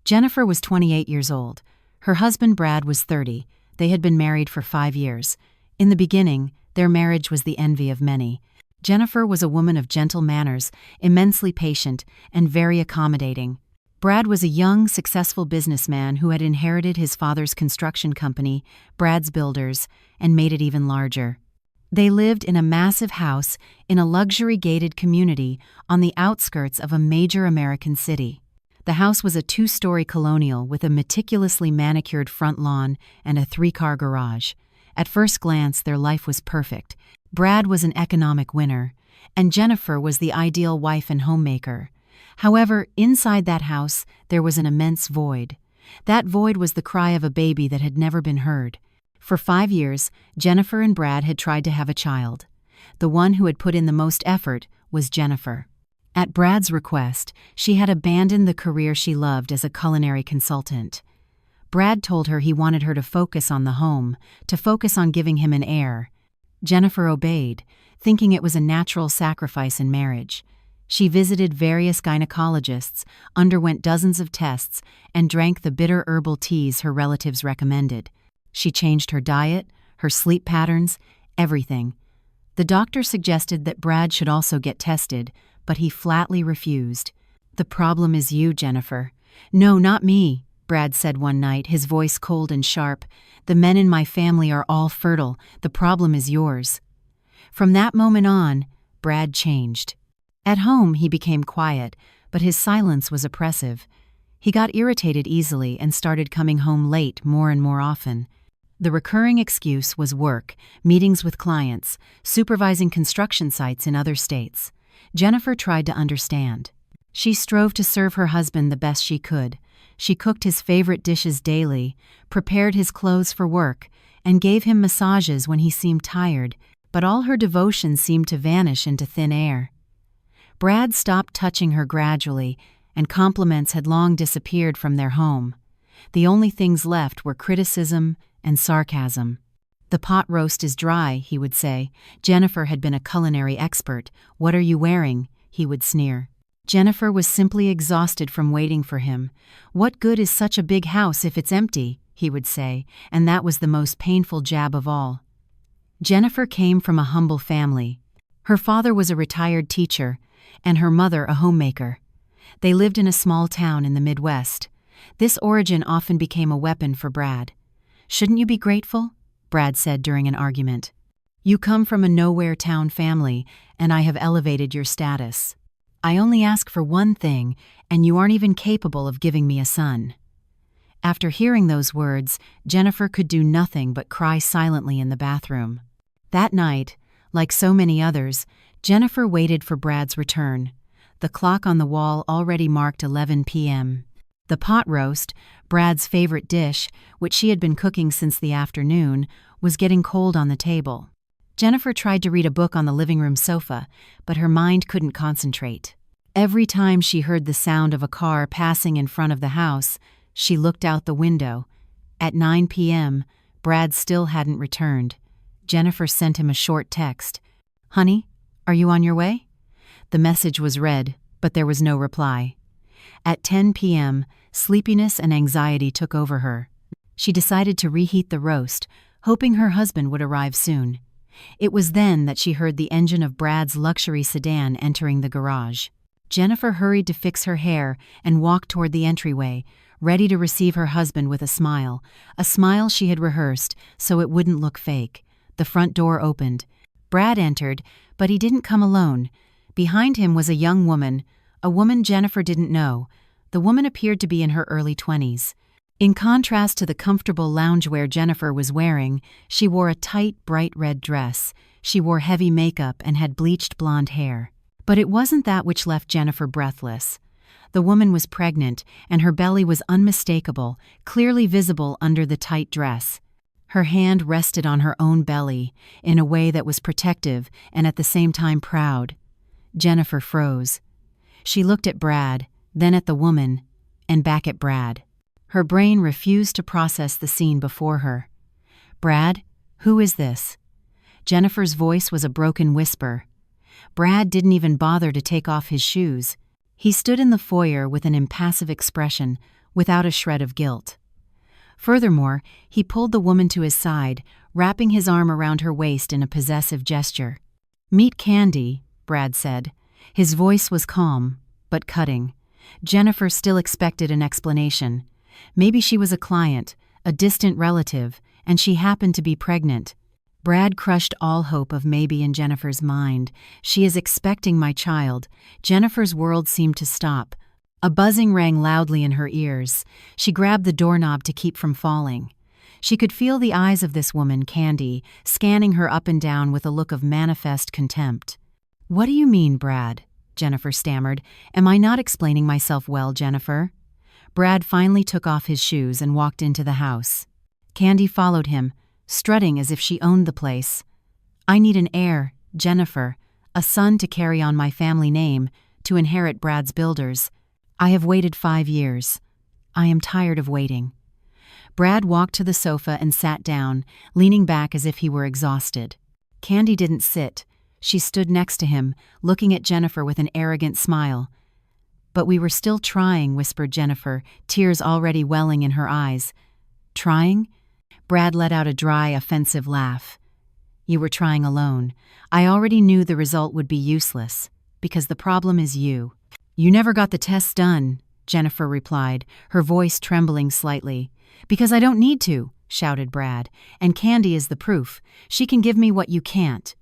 Jennifer was 28 years old. Her husband Brad was 30. They had been married for 5 years. In the beginning, their marriage was the envy of many. Jennifer was a woman of gentle manners, immensely patient, and very accommodating. Brad was a young, successful businessman who had inherited his father's construction company, Brad's Builders, and made it even larger. They lived in a massive house in a luxury-gated community on the outskirts of a major American city. The house was a 2-story colonial with a meticulously manicured front lawn and a 3-car garage. At first glance, their life was perfect. Brad was an economic winner, and Jennifer was the ideal wife and homemaker. However, inside that house, there was an immense void. That void was the cry of a baby that had never been heard. For 5 years, Jennifer and Brad had tried to have a child. The one who had put in the most effort was Jennifer. At Brad's request, she had abandoned the career she loved as a culinary consultant. Brad told her he wanted her to focus on the home, to focus on giving him an heir. Jennifer obeyed, thinking it was a natural sacrifice in marriage. She visited various gynecologists, underwent dozens of tests, and drank the bitter herbal teas her relatives recommended. She changed her diet, her sleep patterns, everything. The doctor suggested that Brad should also get tested, but he flatly refused. "The problem is you, Jennifer." "No, not me," Brad said one night, his voice cold and sharp. "The men in my family are all fertile. The problem is yours." From that moment on, Brad changed. At home, he became quiet, but his silence was oppressive. He got irritated easily and started coming home late more and more often. The recurring excuse was work, meetings with clients, supervising construction sites in other states. Jennifer tried to understand. She strove to serve her husband the best she could. She cooked his favorite dishes daily, prepared his clothes for work, and gave him massages when he seemed tired, but all her devotion seemed to vanish into thin air. Brad stopped touching her gradually, and compliments had long disappeared from their home. The only things left were criticism and sarcasm. "The pot roast is dry," he would say. Jennifer had been a culinary expert. "What are you wearing?" he would sneer. Jennifer was simply exhausted from waiting for him. "What good is such a big house if it's empty?" he would say, and that was the most painful jab of all. Jennifer came from a humble family. Her father was a retired teacher, and her mother a homemaker. They lived in a small town in the Midwest. This origin often became a weapon for Brad. "Shouldn't you be grateful?" Brad said during an argument. "You come from a nowhere town family, and I have elevated your status. I only ask for one thing, and you aren't even capable of giving me a son." After hearing those words, Jennifer could do nothing but cry silently in the bathroom. That night, like so many others, Jennifer waited for Brad's return. The clock on the wall already marked 11 p.m. The pot roast, Brad's favorite dish, which she had been cooking since the afternoon, was getting cold on the table. Jennifer tried to read a book on the living room sofa, but her mind couldn't concentrate. Every time she heard the sound of a car passing in front of the house, she looked out the window. At 9 p.m., Brad still hadn't returned. Jennifer sent him a short text. "Honey, are you on your way?" The message was read, but there was no reply. At 10 p.m., sleepiness and anxiety took over her. She decided to reheat the roast, hoping her husband would arrive soon. It was then that she heard the engine of Brad's luxury sedan entering the garage. Jennifer hurried to fix her hair and walked toward the entryway, ready to receive her husband with a smile she had rehearsed so it wouldn't look fake. The front door opened. Brad entered, but he didn't come alone. Behind him was a young woman, a woman Jennifer didn't know. The woman appeared to be in her early 20s. In contrast to the comfortable loungewear Jennifer was wearing, she wore a tight, bright red dress. She wore heavy makeup and had bleached blonde hair. But it wasn't that which left Jennifer breathless. The woman was pregnant, and her belly was unmistakable, clearly visible under the tight dress. Her hand rested on her own belly, in a way that was protective and at the same time proud. Jennifer froze. She looked at Brad, then at the woman, and back at Brad. Her brain refused to process the scene before her. "Brad, who is this?" Jennifer's voice was a broken whisper. Brad didn't even bother to take off his shoes. He stood in the foyer with an impassive expression, without a shred of guilt. Furthermore, he pulled the woman to his side, wrapping his arm around her waist in a possessive gesture. "Meet Candy," Brad said. His voice was calm, but cutting. Jennifer still expected an explanation. Maybe she was a client, a distant relative, and she happened to be pregnant. Brad crushed all hope of maybe in Jennifer's mind. "She is expecting my child." Jennifer's world seemed to stop. A buzzing rang loudly in her ears. She grabbed the doorknob to keep from falling. She could feel the eyes of this woman, Candy, scanning her up and down with a look of manifest contempt. "What do you mean, Brad?" Jennifer stammered. "Am I not explaining myself well, Jennifer?" Brad finally took off his shoes and walked into the house. Candy followed him, strutting as if she owned the place. "I need an heir, Jennifer, a son to carry on my family name, to inherit Brad's builders. I have waited 5 years. I am tired of waiting." Brad walked to the sofa and sat down, leaning back as if he were exhausted. Candy didn't sit. She stood next to him, looking at Jennifer with an arrogant smile. "But we were still trying," whispered Jennifer, tears already welling in her eyes. "Trying?" Brad let out a dry, offensive laugh. "You were trying alone. I already knew the result would be useless, because the problem is you." "You never got the tests done," Jennifer replied, her voice trembling slightly. "Because I don't need to," shouted Brad, "and Candy is the proof. She can give me what you can't."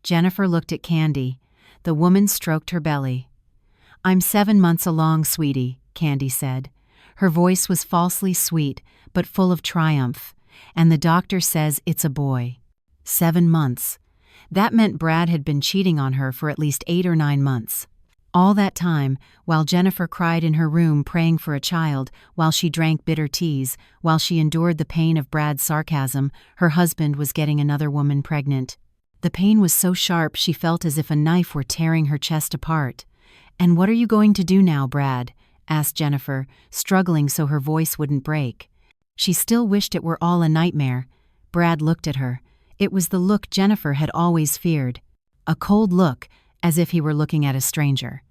Jennifer looked at Candy. The woman stroked her belly. "I'm 7 months along, sweetie," Candy said. Her voice was falsely sweet, but full of triumph. "And the doctor says it's a boy." 7 months. That meant Brad had been cheating on her for at least 8 or 9 months. All that time, while Jennifer cried in her room praying for a child, while she drank bitter teas, while she endured the pain of Brad's sarcasm, her husband was getting another woman pregnant. The pain was so sharp she felt as if a knife were tearing her chest apart. "And what are you going to do now, Brad?" asked Jennifer, struggling so her voice wouldn't break. She still wished it were all a nightmare. Brad looked at her. It was the look Jennifer had always feared. A cold look, as if he were looking at a stranger.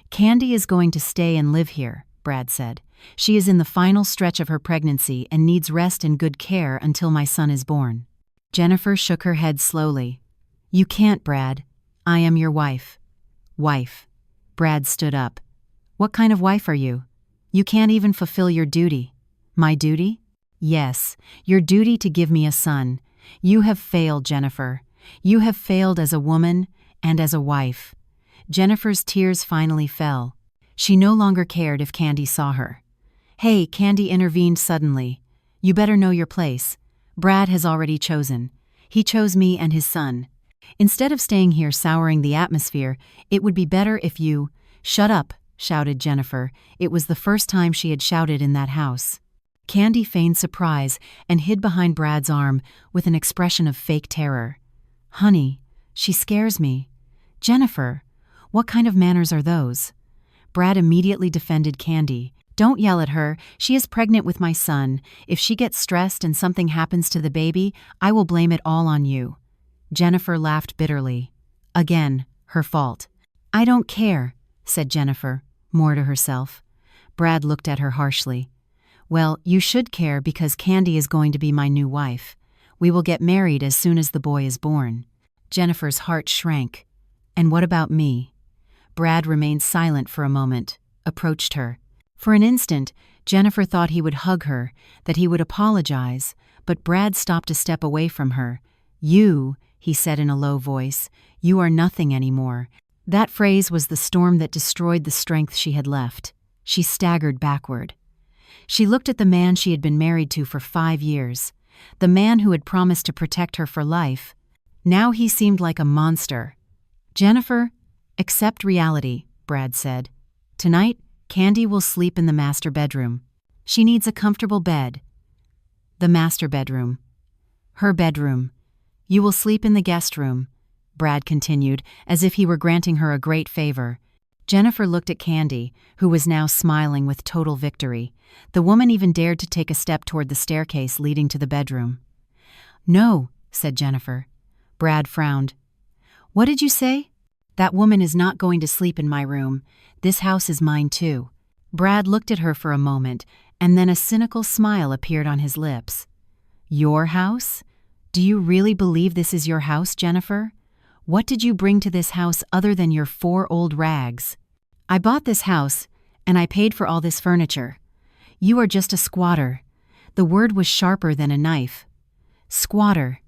"Candy is going to stay and live here," Brad said. "She is in the final stretch of her pregnancy and needs rest and good care until my son is born." Jennifer shook her head slowly. "You can't, Brad. I am your wife." "Wife." Brad stood up. "What kind of wife are you? You can't even fulfill your duty." "My duty?" "Yes, your duty to give me a son. You have failed, Jennifer. You have failed as a woman and as a wife." Jennifer's tears finally fell. She no longer cared if Candy saw her. "Hey," Candy intervened suddenly. "You better know your place. Brad has already chosen. He chose me and his son. Instead of staying here souring the atmosphere, it would be better if you—" "Shut up," shouted Jennifer. It was the first time she had shouted in that house. Candy feigned surprise and hid behind Brad's arm with an expression of fake terror. "Honey, she scares me." "Jennifer, what kind of manners are those?" Brad immediately defended Candy. "Don't yell at her. She is pregnant with my son. If she gets stressed and something happens to the baby, I will blame it all on you." Jennifer laughed bitterly. Again, her fault. "I don't care," said Jennifer, more to herself. Brad looked at her harshly. "Well, you should care because Candy is going to be my new wife. We will get married as soon as the boy is born." Jennifer's heart shrank. "And what about me?" Brad remained silent for a moment, approached her. For an instant, Jennifer thought he would hug her, that he would apologize, but Brad stopped a step away from her. "You," he said in a low voice, "you are nothing anymore." That phrase was the storm that destroyed the strength she had left. She staggered backward. She looked at the man she had been married to for 5 years, the man who had promised to protect her for life. Now he seemed like a monster. "Jennifer, accept reality," Brad said. "Tonight, Candy will sleep in the master bedroom. She needs a comfortable bed." The master bedroom. Her bedroom. "You will sleep in the guest room," Brad continued, as if he were granting her a great favor. Jennifer looked at Candy, who was now smiling with total victory. The woman even dared to take a step toward the staircase leading to the bedroom. "No," said Jennifer. Brad frowned. "What did you say?" "That woman is not going to sleep in my room. This house is mine too." Brad looked at her for a moment, And then a cynical smile appeared on his lips. Your house? Do you really believe this is your house, Jennifer? What did you bring to this house other than your 4 old rags? I bought this house, and I paid for all this furniture. You are just a squatter. The word was sharper than a knife. Squatter.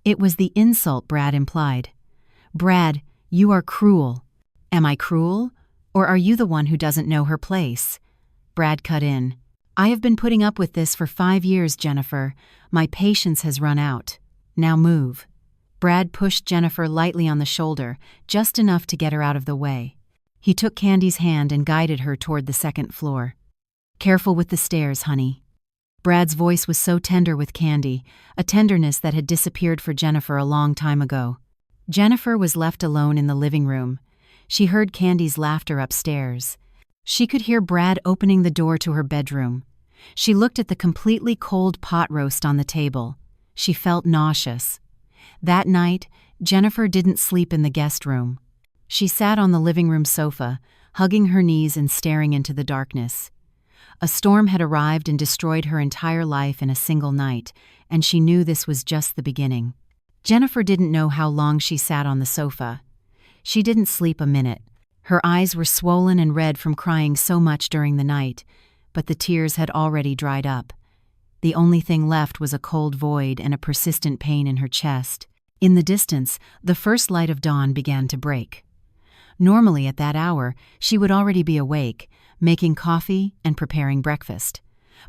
It was the insult Brad implied. Brad, you are cruel. Am I cruel? Or are you the one who doesn't know her place? Brad cut in. I have been putting up with this for 5 years, Jennifer. My patience has run out. Now move. Brad pushed Jennifer lightly on the shoulder, just enough to get her out of the way. He took Candy's hand and guided her toward the 2nd floor. Careful with the stairs, honey. Brad's voice was so tender with Candy, a tenderness that had disappeared for Jennifer a long time ago. Jennifer was left alone in the living room. She heard Candy's laughter upstairs. She could hear Brad opening the door to her bedroom. She looked at the completely cold pot roast on the table. She felt nauseous. That night, Jennifer didn't sleep in the guest room. She sat on the living room sofa, hugging her knees and staring into the darkness. A storm had arrived and destroyed her entire life in a single night, and she knew this was just the beginning. Jennifer didn't know how long she sat on the sofa. She didn't sleep a minute. Her eyes were swollen and red from crying so much during the night, but the tears had already dried up. The only thing left was a cold void and a persistent pain in her chest. In the distance, the first light of dawn began to break. Normally at that hour, she would already be awake, making coffee and preparing breakfast.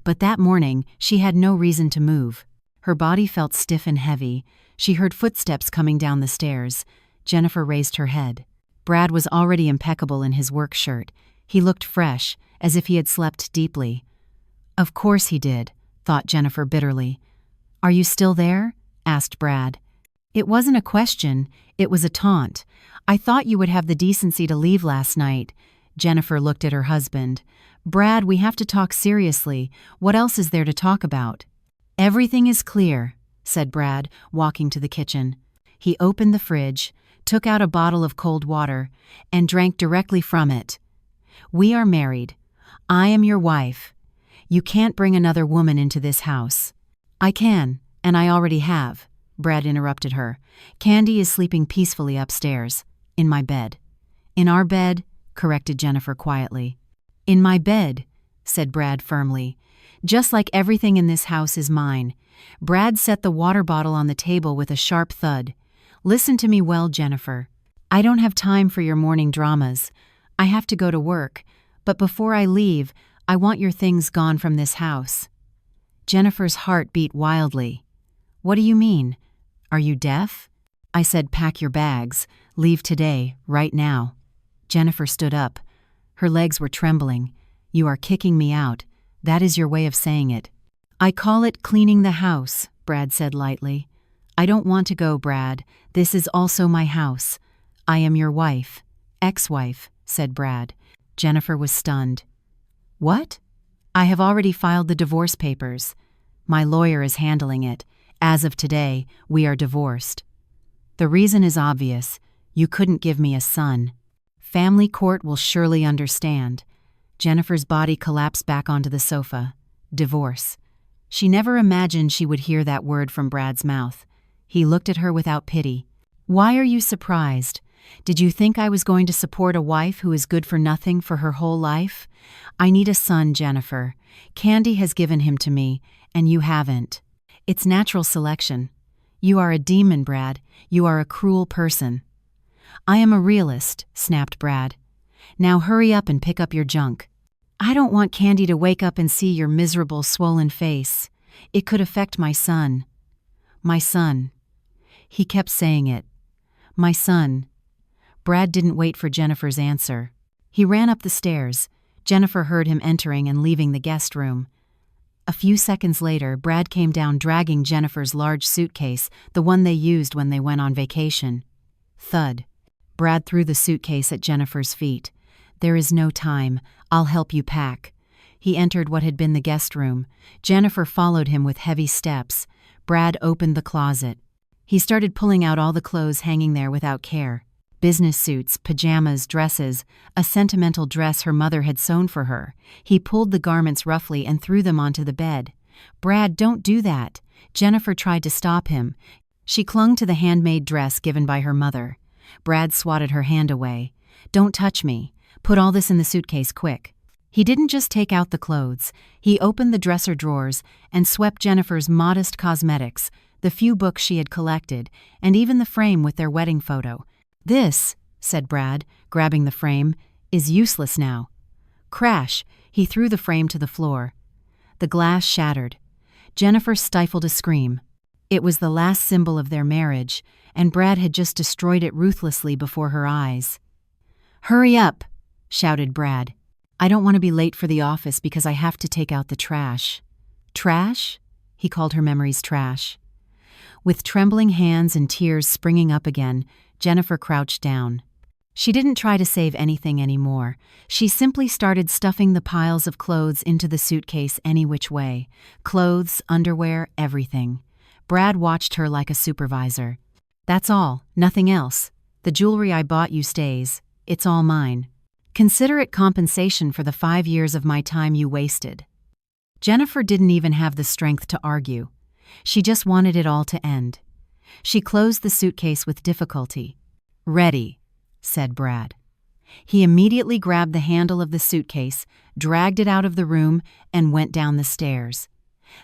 But that morning, she had no reason to move. Her body felt stiff and heavy. She heard footsteps coming down the stairs. Jennifer raised her head. Brad was already impeccable in his work shirt. He looked fresh, as if he had slept deeply. Of course he did, thought Jennifer bitterly. Are you still there? Asked Brad. It wasn't a question, it was a taunt. I thought you would have the decency to leave last night. Jennifer looked at her husband. Brad, we have to talk seriously. What else is there to talk about? Everything is clear, said Brad, walking to the kitchen. He opened the fridge, took out a bottle of cold water, and drank directly from it. We are married. I am your wife. You can't bring another woman into this house. I can, and I already have, Brad interrupted her. Candy is sleeping peacefully upstairs, in my bed. In our bed, corrected Jennifer quietly. In my bed, said Brad firmly. Just like everything in this house is mine. Brad set the water bottle on the table with a sharp thud. Listen to me well, Jennifer. I don't have time for your morning dramas. I have to go to work, but before I leave, I want your things gone from this house. Jennifer's heart beat wildly. What do you mean? Are you deaf? I said pack your bags, leave today, right now. Jennifer stood up. Her legs were trembling. You are kicking me out. That is your way of saying it. I call it cleaning the house, Brad said lightly. I don't want to go, Brad. This is also my house. I am your wife. Ex-wife, said Brad. Jennifer was stunned. What? I have already filed the divorce papers. My lawyer is handling it. As of today, we are divorced. The reason is obvious. You couldn't give me a son. Family court will surely understand. Jennifer's body collapsed back onto the sofa. Divorce. She never imagined she would hear that word from Brad's mouth. He looked at her without pity. Why are you surprised? Did you think I was going to support a wife who is good for nothing for her whole life? I need a son, Jennifer. Candy has given him to me, and you haven't. It's natural selection. You are a demon, Brad. You are a cruel person. I am a realist, snapped Brad. Now hurry up and pick up your junk. I don't want Candy to wake up and see your miserable, swollen face. It could affect my son. My son. He kept saying it. My son. Brad didn't wait for Jennifer's answer. He ran up the stairs. Jennifer heard him entering and leaving the guest room. A few seconds later, Brad came down dragging Jennifer's large suitcase, the one they used when they went on vacation. Thud. Brad threw the suitcase at Jennifer's feet. There is no time. I'll help you pack. He entered what had been the guest room. Jennifer followed him with heavy steps. Brad opened the closet. He started pulling out all the clothes hanging there without care. business suits, pajamas, dresses, a sentimental dress her mother had sewn for her. He pulled the garments roughly and threw them onto the bed. "Brad, don't do that." Jennifer tried to stop him. She clung to the handmade dress given by her mother. Brad swatted her hand away. "Don't touch me. Put all this in the suitcase, quick." He didn't just take out the clothes. He opened the dresser drawers and swept Jennifer's modest cosmetics, the few books she had collected, and even the frame with their wedding photo. "This," said Brad, grabbing the frame, "is useless now." Crash! He threw the frame to the floor. The glass shattered. Jennifer stifled a scream. It was the last symbol of their marriage, and Brad had just destroyed it ruthlessly before her eyes. "Hurry up!" shouted Brad. "I don't want to be late for the office because I have to take out the trash." "Trash?" He called her memories trash. With trembling hands and tears springing up again, Jennifer crouched down. She didn't try to save anything anymore. She simply started stuffing the piles of clothes into the suitcase any which way. Clothes, underwear, everything. Brad watched her like a supervisor. "That's all, nothing else. The jewelry I bought you stays. It's all mine. Consider it compensation for the 5 years of my time you wasted." Jennifer didn't even have the strength to argue. She just wanted it all to end. She closed the suitcase with difficulty. "Ready," said Brad. He immediately grabbed the handle of the suitcase, dragged it out of the room, and went down the stairs.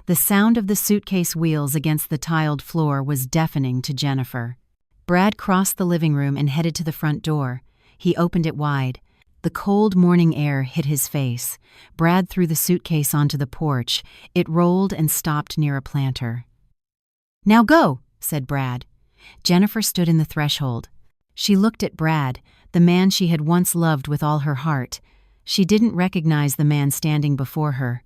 The sound of the suitcase wheels against the tiled floor was deafening to Jennifer. Brad crossed the living room and headed to the front door. He opened it wide. The cold morning air hit his face. Brad threw the suitcase onto the porch. It rolled and stopped near a planter. "Now go," said Brad. Jennifer stood in the threshold. She looked at Brad, the man she had once loved with all her heart. She didn't recognize the man standing before her.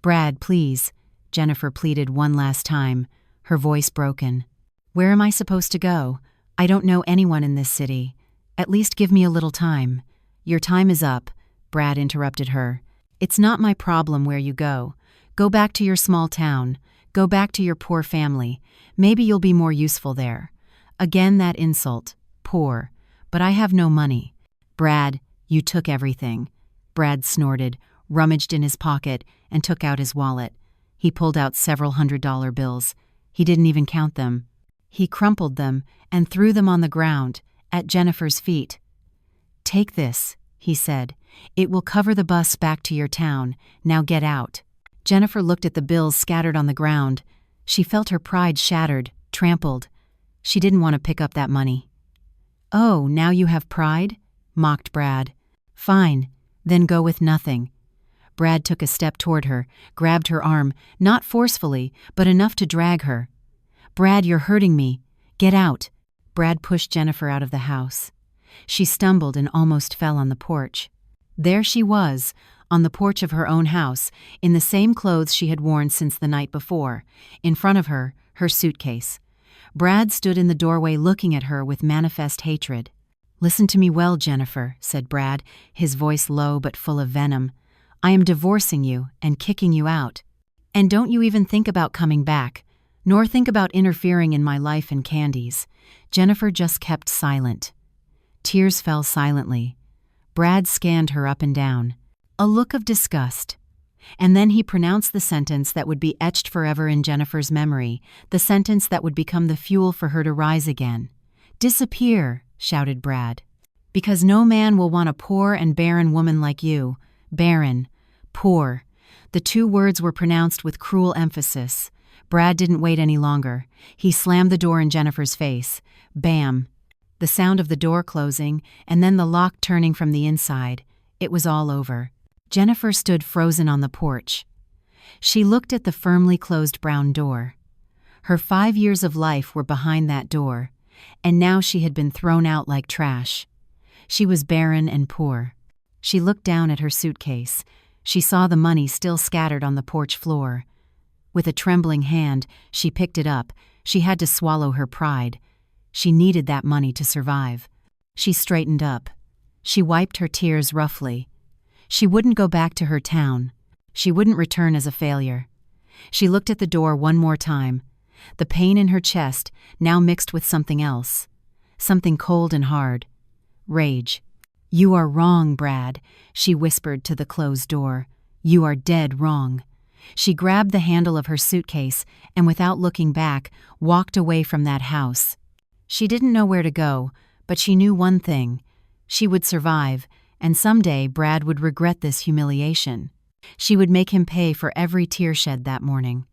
"Brad, please," Jennifer pleaded one last time, her voice broken. "Where am I supposed to go? I don't know anyone in this city. At least give me a little time." "Your time is up," Brad interrupted her. "It's not my problem where you go. Go back to your small town. Go back to your poor family. Maybe you'll be more useful there." Again that insult. Poor. "But I have no money." "Brad, you took everything." Brad snorted, rummaged in his pocket, and took out his wallet. He pulled out several $100 bills. He didn't even count them. He crumpled them and threw them on the ground, at Jennifer's feet. "Take this," he said. "It will cover the bus back to your town. Now get out." Jennifer looked at the bills scattered on the ground. She felt her pride shattered, trampled. She didn't want to pick up that money. "Oh, now you have pride?" mocked Brad. "Fine, then go with nothing." Brad took a step toward her, grabbed her arm, not forcefully, but enough to drag her. "Brad, you're hurting me. Get out." Brad pushed Jennifer out of the house. She stumbled and almost fell on the porch. There she was, on the porch of her own house, in the same clothes she had worn since the night before. In front of her, her suitcase. Brad stood in the doorway looking at her with manifest hatred. "Listen to me well, Jennifer," said Brad, his voice low but full of venom. "I am divorcing you and kicking you out. And don't you even think about coming back, nor think about interfering in my life and Candy's." Jennifer just kept silent. Tears fell silently. Brad scanned her up and down. A look of disgust. And then he pronounced the sentence that would be etched forever in Jennifer's memory, the sentence that would become the fuel for her to rise again. "Disappear," shouted Brad. "Because no man will want a poor and barren woman like you. Barren. Poor." The two words were pronounced with cruel emphasis. Brad didn't wait any longer. He slammed the door in Jennifer's face. Bam. The sound of the door closing, and then the lock turning from the inside. It was all over. Jennifer stood frozen on the porch. She looked at the firmly closed brown door. Her 5 years of life were behind that door, and now she had been thrown out like trash. She was barren and poor. She looked down at her suitcase. She saw the money still scattered on the porch floor. With a trembling hand, she picked it up. She had to swallow her pride. She needed that money to survive. She straightened up. She wiped her tears roughly. She wouldn't go back to her town. She wouldn't return as a failure. She looked at the door one more time. The pain in her chest now mixed with something else. Something cold and hard. rage. "You are wrong, Brad," she whispered to the closed door. "You are dead wrong." She grabbed the handle of her suitcase and, without looking back, walked away from that house. She didn't know where to go, but she knew one thing. She would survive, and someday Brad would regret this humiliation. She would make him pay for every tear shed that morning.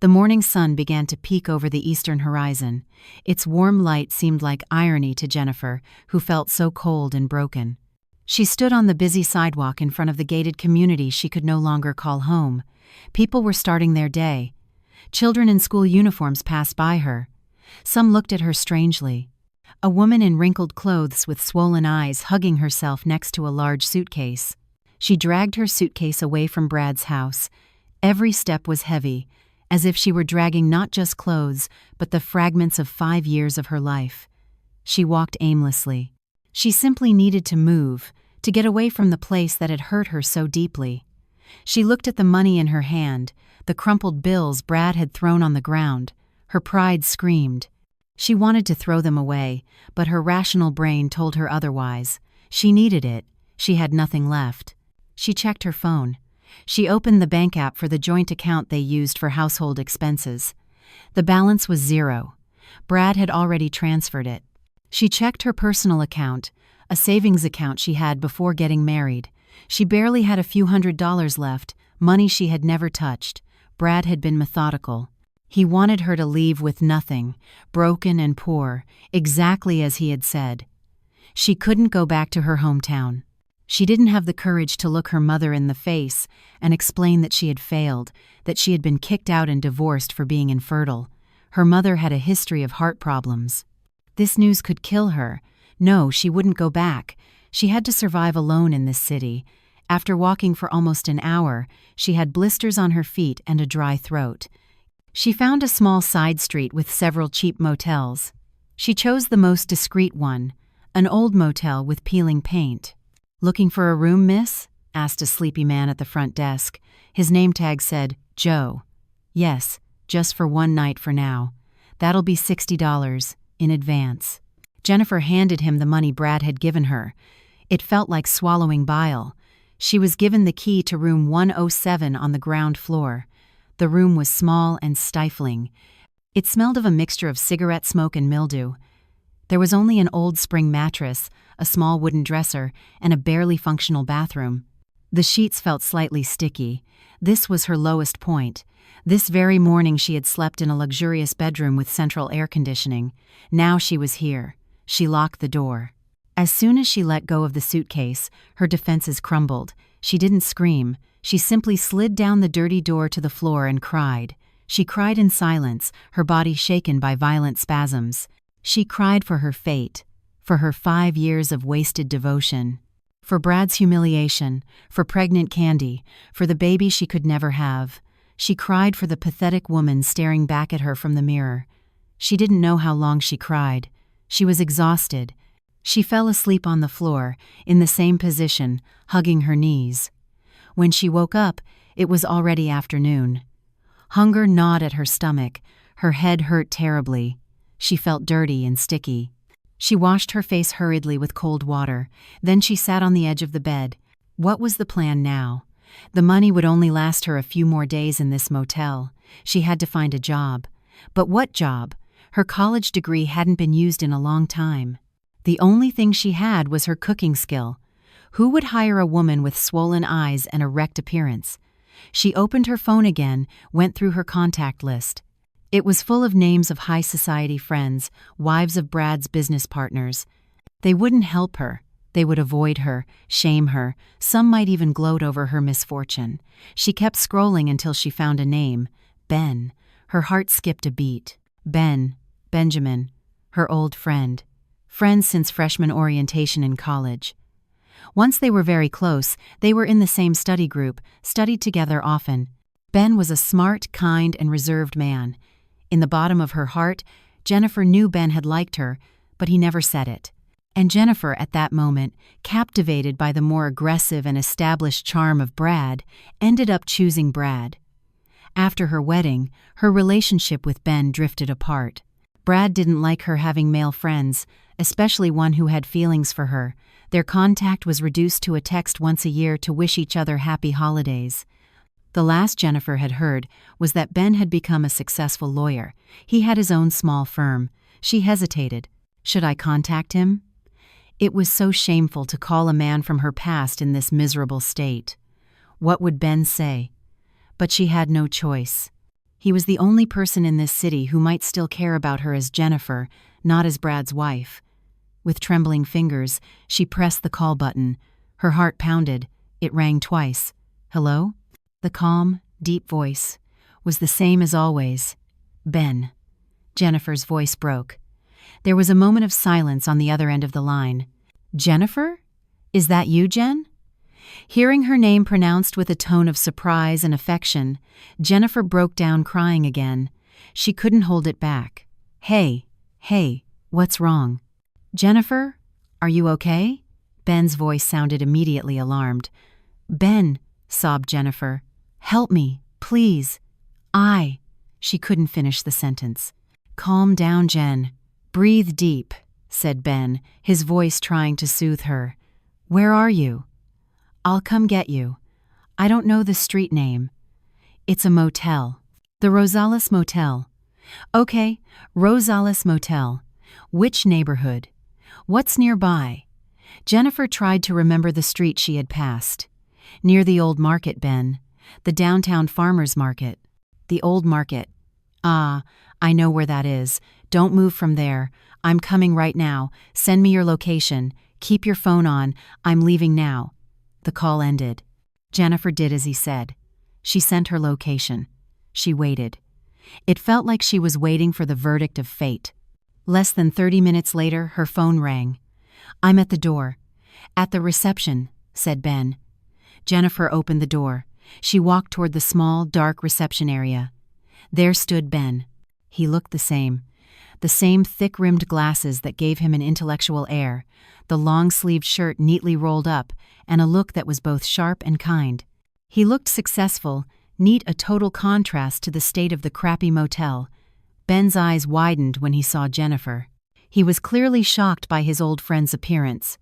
The morning sun began to peek over the eastern horizon. Its warm light seemed like irony to Jennifer, who felt so cold and broken. She stood on the busy sidewalk in front of the gated community she could no longer call home. People were starting their day. Children in school uniforms passed by her. Some looked at her strangely. A woman in wrinkled clothes with swollen eyes hugging herself next to a large suitcase. She dragged her suitcase away from Brad's house. Every step was heavy, as if she were dragging not just clothes, but the fragments of 5 years of her life. She walked aimlessly. She simply needed to move, to get away from the place that had hurt her so deeply. She looked at the money in her hand, the crumpled bills Brad had thrown on the ground. Her pride screamed. She wanted to throw them away, but her rational brain told her otherwise. She needed it. She had nothing left. She checked her phone. She opened the bank app for the joint account they used for household expenses. The balance was 0. Brad had already transferred it. She checked her personal account, a savings account she had before getting married. She barely had a few $100s left, money she had never touched. Brad had been methodical. He wanted her to leave with nothing, broken and poor, exactly as he had said. She couldn't go back to her hometown. She didn't have the courage to look her mother in the face and explain that she had failed, that she had been kicked out and divorced for being infertile. Her mother had a history of heart problems. This news could kill her. No, she wouldn't go back. She had to survive alone in this city. After walking for almost an hour, she had blisters on her feet and a dry throat. She found a small side street with several cheap motels. She chose the most discreet one, an old motel with peeling paint. "Looking for a room, miss?" asked a sleepy man at the front desk. His name tag said, Joe. "Yes, just for one night for now. That'll be $60 in advance." Jennifer handed him the money Brad had given her. It felt like swallowing bile. She was given the key to room 107 on the ground floor. The room was small and stifling. It smelled of a mixture of cigarette smoke and mildew. There was only an old spring mattress, a small wooden dresser, and a barely functional bathroom. The sheets felt slightly sticky. This was her lowest point. This very morning she had slept in a luxurious bedroom with central air conditioning. Now she was here. She locked the door. As soon as she let go of the suitcase, her defenses crumbled. She didn't scream. She simply slid down the dirty door to the floor and cried. She cried in silence, her body shaken by violent spasms. She cried for her fate, for her 5 years of wasted devotion, for Brad's humiliation, for pregnant Candy, for the baby she could never have. She cried for the pathetic woman staring back at her from the mirror. She didn't know how long she cried. She was exhausted. She fell asleep on the floor, in the same position, hugging her knees. When she woke up, it was already afternoon. Hunger gnawed at her stomach. Her head hurt terribly. She felt dirty and sticky. She washed her face hurriedly with cold water. Then she sat on the edge of the bed. What was the plan now? The money would only last her a few more days in this motel. She had to find a job. But what job? Her college degree hadn't been used in a long time. The only thing she had was her cooking skill. Who would hire a woman with swollen eyes and a wrecked appearance? She opened her phone again, went through her contact list. It was full of names of high society friends, wives of Brad's business partners. They wouldn't help her. They would avoid her, shame her. Some might even gloat over her misfortune. She kept scrolling until she found a name, Ben. Her heart skipped a beat. Benjamin, her old friend. Friends since freshman orientation in college. Once they were very close, they were in the same study group, studied together often. Ben was a smart, kind, and reserved man. In the bottom of her heart, Jennifer knew Ben had liked her, but he never said it. And Jennifer, at that moment, captivated by the more aggressive and established charm of Brad, ended up choosing Brad. After her wedding, her relationship with Ben drifted apart. Brad didn't like her having male friends, especially one who had feelings for her. Their contact was reduced to a text once a year to wish each other happy holidays. The last Jennifer had heard was that Ben had become a successful lawyer. He had his own small firm. She hesitated. Should I contact him? It was so shameful to call a man from her past in this miserable state. What would Ben say? But she had no choice. He was the only person in this city who might still care about her as Jennifer, not as Brad's wife. With trembling fingers, she pressed the call button. Her heart pounded. It rang twice. Hello? The calm, deep voice was the same as always. Ben. Jennifer's voice broke. There was a moment of silence on the other end of the line. Jennifer? Is that you, Jen? Hearing her name pronounced with a tone of surprise and affection, Jennifer broke down crying again. She couldn't hold it back. Hey, what's wrong? Jennifer, are you okay? Ben's voice sounded immediately alarmed. Ben, sobbed Jennifer. Help me, please. She couldn't finish the sentence. Calm down, Jen. Breathe deep, said Ben, his voice trying to soothe her. Where are you? I'll come get you. I don't know the street name. It's a motel. The Rosales Motel. Okay, Rosales Motel. Which neighborhood? What's nearby? Jennifer tried to remember the street she had passed. Near the old market, Ben. The downtown farmers market. The old market. Ah, I know where that is. Don't move from there. I'm coming right now. Send me your location. Keep your phone on. I'm leaving now. The call ended. Jennifer did as he said. She sent her location. She waited. It felt like she was waiting for the verdict of fate. Less than 30 minutes later, her phone rang. I'm at the door. At the reception, said Ben. Jennifer opened the door. She walked toward the small, dark reception area. There stood Ben. He looked the same thick-rimmed glasses that gave him an intellectual air, the long-sleeved shirt neatly rolled up, and a look that was both sharp and kind. He looked successful, neat, a total contrast to the state of the crappy motel. Ben's eyes widened when he saw Jennifer. He was clearly shocked by his old friend's appearance.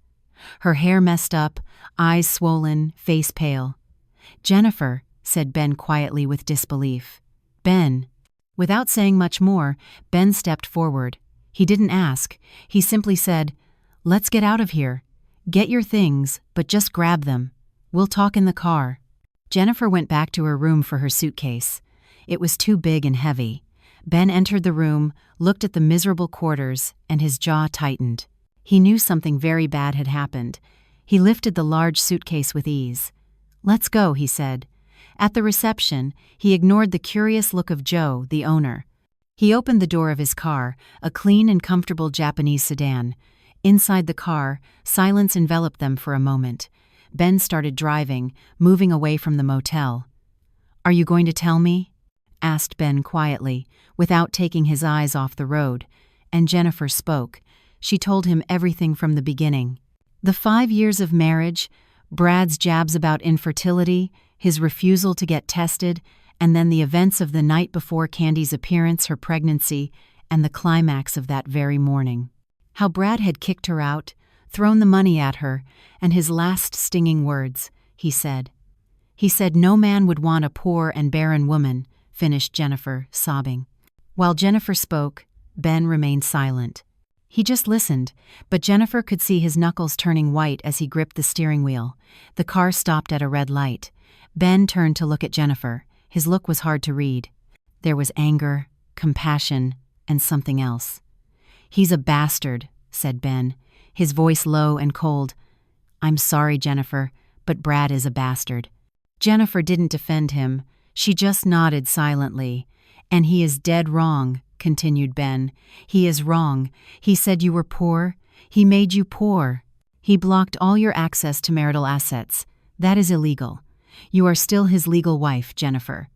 Her hair messed up, eyes swollen, face pale. Jennifer, said Ben quietly with disbelief. Ben. Without saying much more, Ben stepped forward. He didn't ask. He simply said, Let's get out of here. Get your things, but just grab them. We'll talk in the car. Jennifer went back to her room for her suitcase. It was too big and heavy. Ben entered the room, looked at the miserable quarters, and his jaw tightened. He knew something very bad had happened. He lifted the large suitcase with ease. Let's go, he said. At the reception, he ignored the curious look of Joe, the owner. He opened the door of his car, a clean and comfortable Japanese sedan. Inside the car, silence enveloped them for a moment. Ben started driving, moving away from the motel. Are you going to tell me? Asked Ben quietly, without taking his eyes off the road. And Jennifer spoke. She told him everything from the beginning. The 5 years of marriage, Brad's jabs about infertility, his refusal to get tested, and then the events of the night before Candy's appearance, her pregnancy, and the climax of that very morning. How Brad had kicked her out, thrown the money at her, and his last stinging words, he said. He said no man would want a poor and barren woman, finished Jennifer, sobbing. While Jennifer spoke, Ben remained silent. He just listened, but Jennifer could see his knuckles turning white as he gripped the steering wheel. The car stopped at a red light. Ben turned to look at Jennifer. His look was hard to read. There was anger, compassion, and something else. He's a bastard, said Ben, his voice low and cold. I'm sorry, Jennifer, but Brad is a bastard. Jennifer didn't defend him. She just nodded silently. And he is dead wrong, continued Ben. He is wrong. He said you were poor. He made you poor. He blocked all your access to marital assets. That is illegal. You are still his legal wife, Jennifer.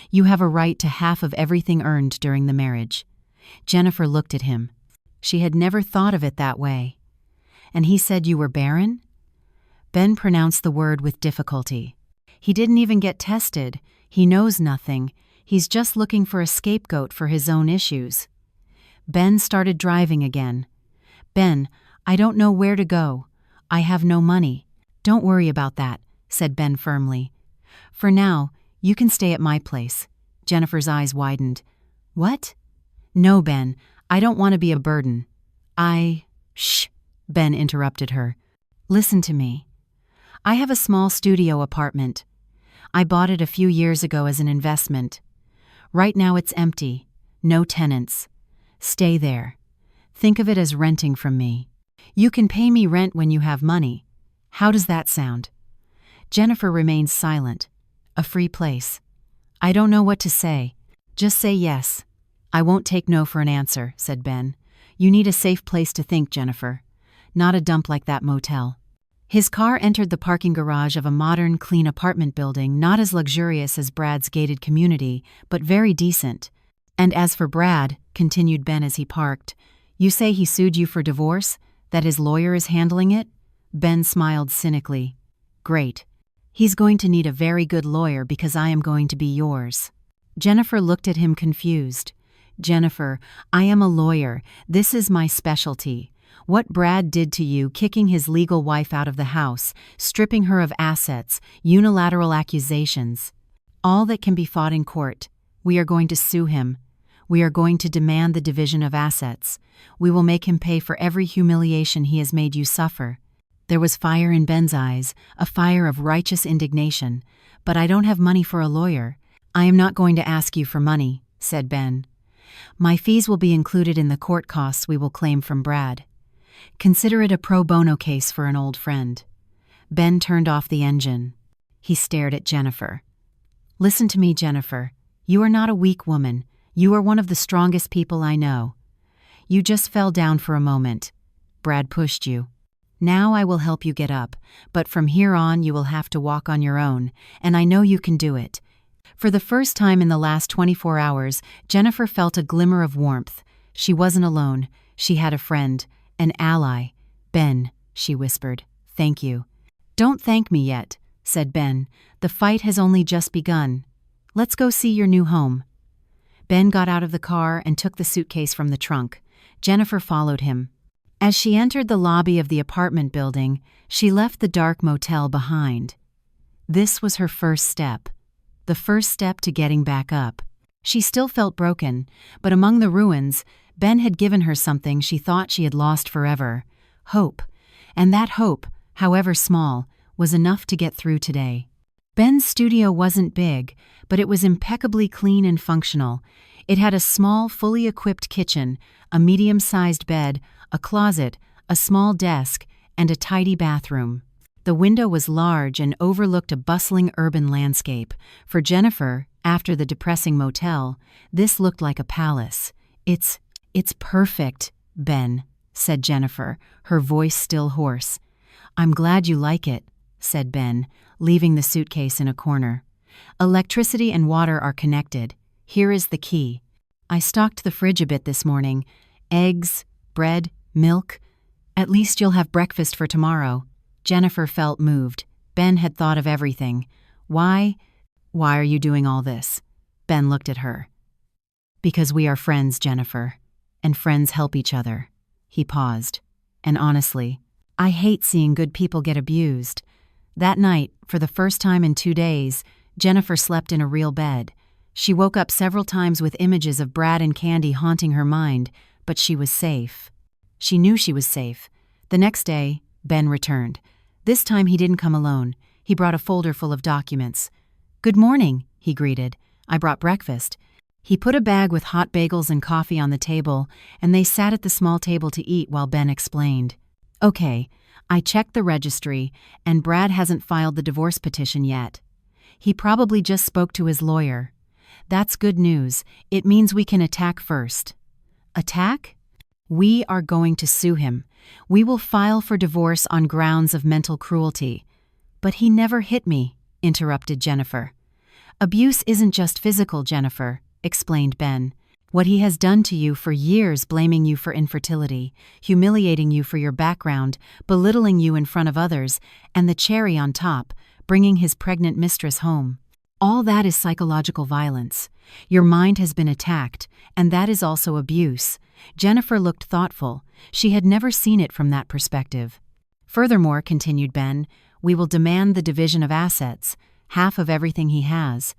You have a right to half of everything earned during the marriage. Jennifer looked at him. She had never thought of it that way. And he said you were barren? Ben pronounced the word with difficulty. He didn't even get tested. He knows nothing. He's just looking for a scapegoat for his own issues. Ben started driving again. Ben, I don't know where to go. I have no money. Don't worry about that, said Ben firmly. For now, you can stay at my place. Jennifer's eyes widened. What? No, Ben, I don't want to be a burden. Shh, Ben interrupted her. Listen to me. I have a small studio apartment. I bought it a few years ago as an investment. Right now it's empty. No tenants. Stay there. Think of it as renting from me. You can pay me rent when you have money. How does that sound? Jennifer remained silent. A free place. I don't know what to say. Just say yes. I won't take no for an answer, said Ben. You need a safe place to think, Jennifer. Not a dump like that motel. His car entered the parking garage of a modern, clean apartment building, not as luxurious as Brad's gated community, but very decent. And as for Brad, continued Ben as he parked, you say he sued you for divorce? That his lawyer is handling it? Ben smiled cynically. Great. He's going to need a very good lawyer because I am going to be yours. Jennifer looked at him confused. Jennifer, I am a lawyer. This is my specialty. What Brad did to you, kicking his legal wife out of the house, stripping her of assets, unilateral accusations. All that can be fought in court. We are going to sue him. We are going to demand the division of assets. We will make him pay for every humiliation he has made you suffer. There was fire in Ben's eyes, a fire of righteous indignation. But I don't have money for a lawyer. I am not going to ask you for money, said Ben. My fees will be included in the court costs we will claim from Brad. Consider it a pro bono case for an old friend. Ben turned off the engine. He stared at Jennifer. Listen to me, Jennifer. You are not a weak woman. You are one of the strongest people I know. You just fell down for a moment. Brad pushed you. Now I will help you get up, but from here on you will have to walk on your own, and I know you can do it. For the first time in the last 24 hours, Jennifer felt a glimmer of warmth. She wasn't alone. She had a friend, an ally. Ben, she whispered, thank you. Don't thank me yet, said Ben. The fight has only just begun. Let's go see your new home. Ben got out of the car and took the suitcase from the trunk. Jennifer followed him. As she entered the lobby of the apartment building, she left the dark motel behind. This was her first step. The first step to getting back up. She still felt broken, but among the ruins, Ben had given her something she thought she had lost forever. Hope. And that hope, however small, was enough to get through today. Ben's studio wasn't big, but it was impeccably clean and functional. It had a small, fully equipped kitchen, a medium-sized bed, a closet, a small desk, and a tidy bathroom. The window was large and overlooked a bustling urban landscape. For Jennifer, after the depressing motel, this looked like a palace. It's perfect, Ben, said Jennifer, her voice still hoarse. I'm glad you like it, said Ben, leaving the suitcase in a corner. Electricity and water are connected. Here is the key. I stocked the fridge a bit this morning. Eggs, bread, milk. At least you'll have breakfast for tomorrow. Jennifer felt moved. Ben had thought of everything. Why are you doing all this? Ben looked at her. Because we are friends, Jennifer. And friends help each other. He paused. And honestly, I hate seeing good people get abused. That night, for the first time in 2 days, Jennifer slept in a real bed. She woke up several times with images of Brad and Candy haunting her mind, but she was safe. She knew she was safe. The next day, Ben returned. This time he didn't come alone. He brought a folder full of documents. Good morning, he greeted. I brought breakfast. He put a bag with hot bagels and coffee on the table, and they sat at the small table to eat while Ben explained. Okay, I checked the registry, and Brad hasn't filed the divorce petition yet. He probably just spoke to his lawyer. That's good news. It means we can attack first. Attack? We are going to sue him. We will file for divorce on grounds of mental cruelty. But he never hit me, interrupted Jennifer. Abuse isn't just physical, Jennifer, explained Ben. What he has done to you for years, blaming you for infertility, humiliating you for your background, belittling you in front of others, and the cherry on top, bringing his pregnant mistress home. All that is psychological violence. Your mind has been attacked, and that is also abuse. Jennifer looked thoughtful. She had never seen it from that perspective. Furthermore, continued Ben, we will demand the division of assets, half of everything he has.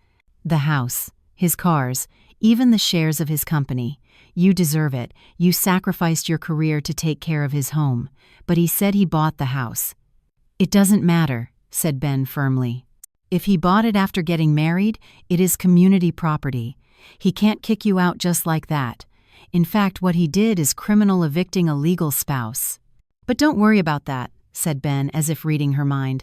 The house, his cars, even the shares of his company. You deserve it. You sacrificed your career to take care of his home. But he said he bought the house. It doesn't matter, said Ben firmly. If he bought it after getting married, it is community property. He can't kick you out just like that. In fact, what he did is criminal evicting a legal spouse. But don't worry about that, said Ben, as if reading her mind.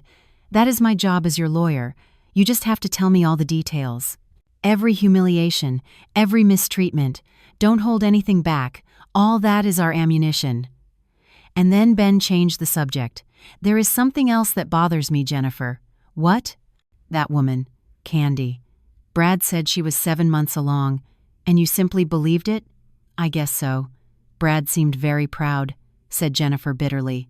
That is my job as your lawyer. You just have to tell me all the details. Every humiliation, every mistreatment. Don't hold anything back. All that is our ammunition. And then Ben changed the subject. There is something else that bothers me, Jennifer. What? That woman, Candy. Brad said she was 7 months along, and you simply believed it? I guess so. Brad seemed very proud, said Jennifer bitterly.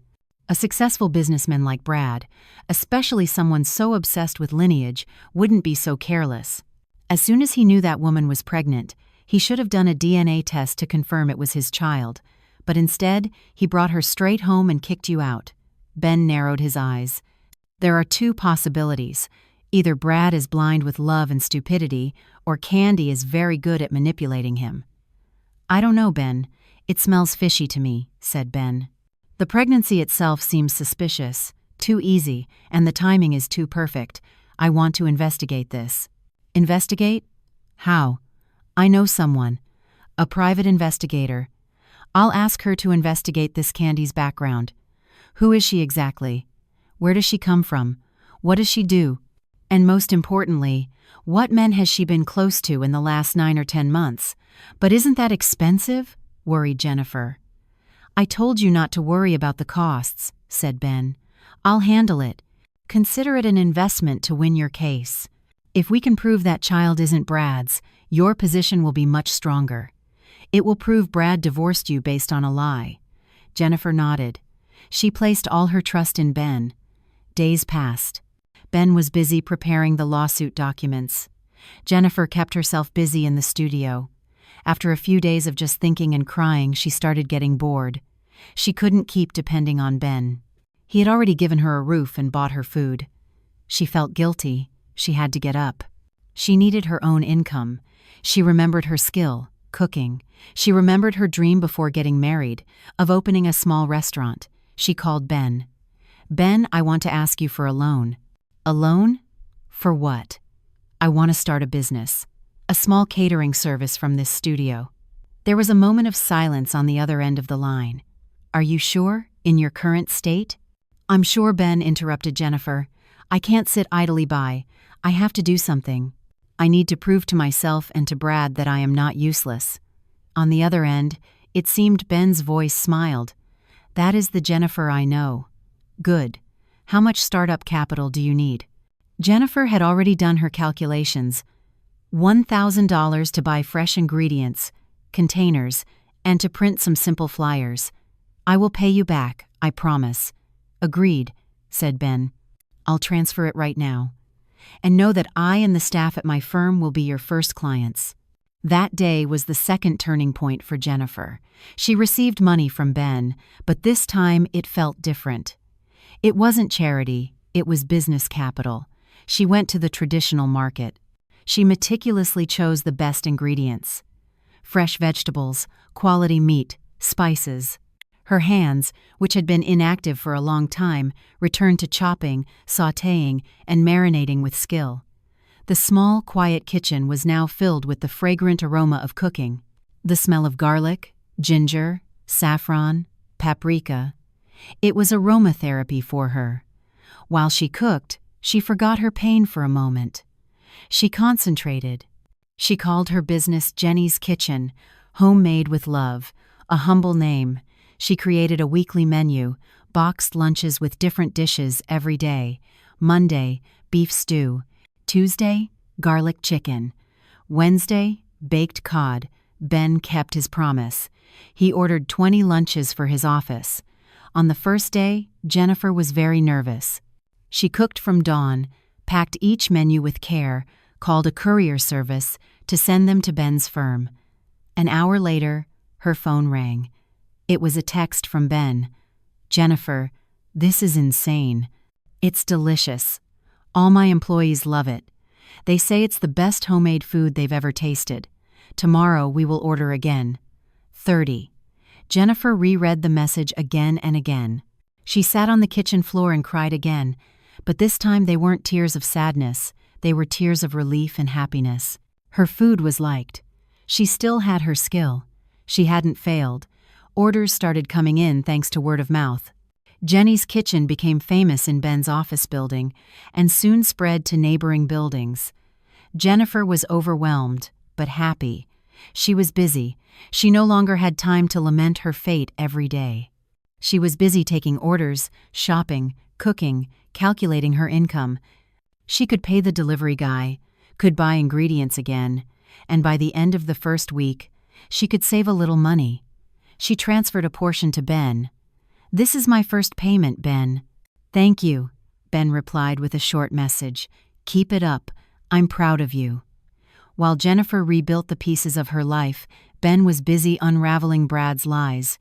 A successful businessman like Brad, especially someone so obsessed with lineage, wouldn't be so careless. As soon as he knew that woman was pregnant, he should have done a DNA test to confirm it was his child. But instead, he brought her straight home and kicked you out. Ben narrowed his eyes. There are two possibilities. Either Brad is blind with love and stupidity, or Candy is very good at manipulating him. I don't know, Ben. It smells fishy to me, said Ben. The pregnancy itself seems suspicious, too easy, and the timing is too perfect. I want to investigate this. Investigate? How? I know someone. A private investigator. I'll ask her to investigate this Candy's background. Who is she exactly? Where does she come from? What does she do? And most importantly, what men has she been close to in the last 9 or 10 months? But isn't that expensive? Worried Jennifer. I told you not to worry about the costs, said Ben. I'll handle it. Consider it an investment to win your case. If we can prove that child isn't Brad's, your position will be much stronger. It will prove Brad divorced you based on a lie. Jennifer nodded. She placed all her trust in Ben. Days passed. Ben was busy preparing the lawsuit documents. Jennifer kept herself busy in the studio. After a few days of just thinking and crying, she started getting bored. She couldn't keep depending on Ben. He had already given her a roof and bought her food. She felt guilty. She had to get up. She needed her own income. She remembered her skill, cooking. She remembered her dream before getting married, of opening a small restaurant. She called Ben. Ben, I want to ask you for a loan. A loan? For what? I want to start a business. A small catering service from this studio. There was a moment of silence on the other end of the line. Are you sure? In your current state? I'm sure, Ben, interrupted Jennifer. I can't sit idly by. I have to do something. I need to prove to myself and to Brad that I am not useless. On the other end, it seemed Ben's voice smiled. That is the Jennifer I know. Good. How much startup capital do you need? Jennifer had already done her calculations. $1,000 to buy fresh ingredients, containers, and to print some simple flyers. I will pay you back, I promise. Agreed, said Ben. I'll transfer it right now. And know that I and the staff at my firm will be your first clients. That day was the second turning point for Jennifer. She received money from Ben, but this time it felt different. It wasn't charity, it was business capital. She went to the traditional market. She meticulously chose the best ingredients. Fresh vegetables, quality meat, spices. Her hands, which had been inactive for a long time, returned to chopping, sautéing, and marinating with skill. The small, quiet kitchen was now filled with the fragrant aroma of cooking. The smell of garlic, ginger, saffron, paprika. It was aromatherapy for her. While she cooked, she forgot her pain for a moment. She concentrated. She called her business Jenny's Kitchen, homemade with love, a humble name. She created a weekly menu, boxed lunches with different dishes every day. Monday, beef stew. Tuesday, garlic chicken. Wednesday, baked cod. Ben kept his promise. He ordered 20 lunches for his office. On the first day, Jennifer was very nervous. She cooked from dawn, packed each menu with care, called a courier service to send them to Ben's firm. An hour later, her phone rang. It was a text from Ben. "Jennifer, this is insane. It's delicious. All my employees love it. They say it's the best homemade food they've ever tasted. Tomorrow we will order again. 30. Jennifer reread the message again and again. She sat on the kitchen floor and cried again, but this time they weren't tears of sadness, they were tears of relief and happiness. Her food was liked. She still had her skill. She hadn't failed. Orders started coming in thanks to word of mouth. Jenny's kitchen became famous in Ben's office building and soon spread to neighboring buildings. Jennifer was overwhelmed, but happy. She was busy. She no longer had time to lament her fate every day. She was busy taking orders, shopping, cooking, calculating her income. She could pay the delivery guy, could buy ingredients again, and by the end of the first week, she could save a little money. She transferred a portion to Ben. "This is my first payment, Ben." "Thank you," Ben replied with a short message. "Keep it up. I'm proud of you." While Jennifer rebuilt the pieces of her life, Ben was busy unraveling Brad's lies.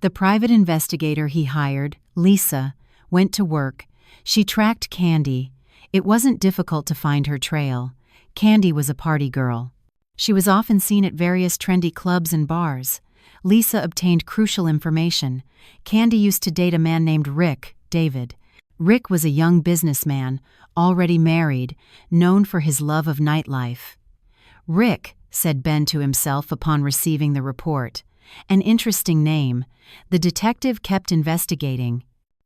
The private investigator he hired, Lisa, went to work. She tracked Candy. It wasn't difficult to find her trail. Candy was a party girl. She was often seen at various trendy clubs and bars. Lisa obtained crucial information. Candy used to date a man named David. Rick was a young businessman, already married, known for his love of nightlife. "Rick," said Ben to himself upon receiving the report. An interesting name. The detective kept investigating.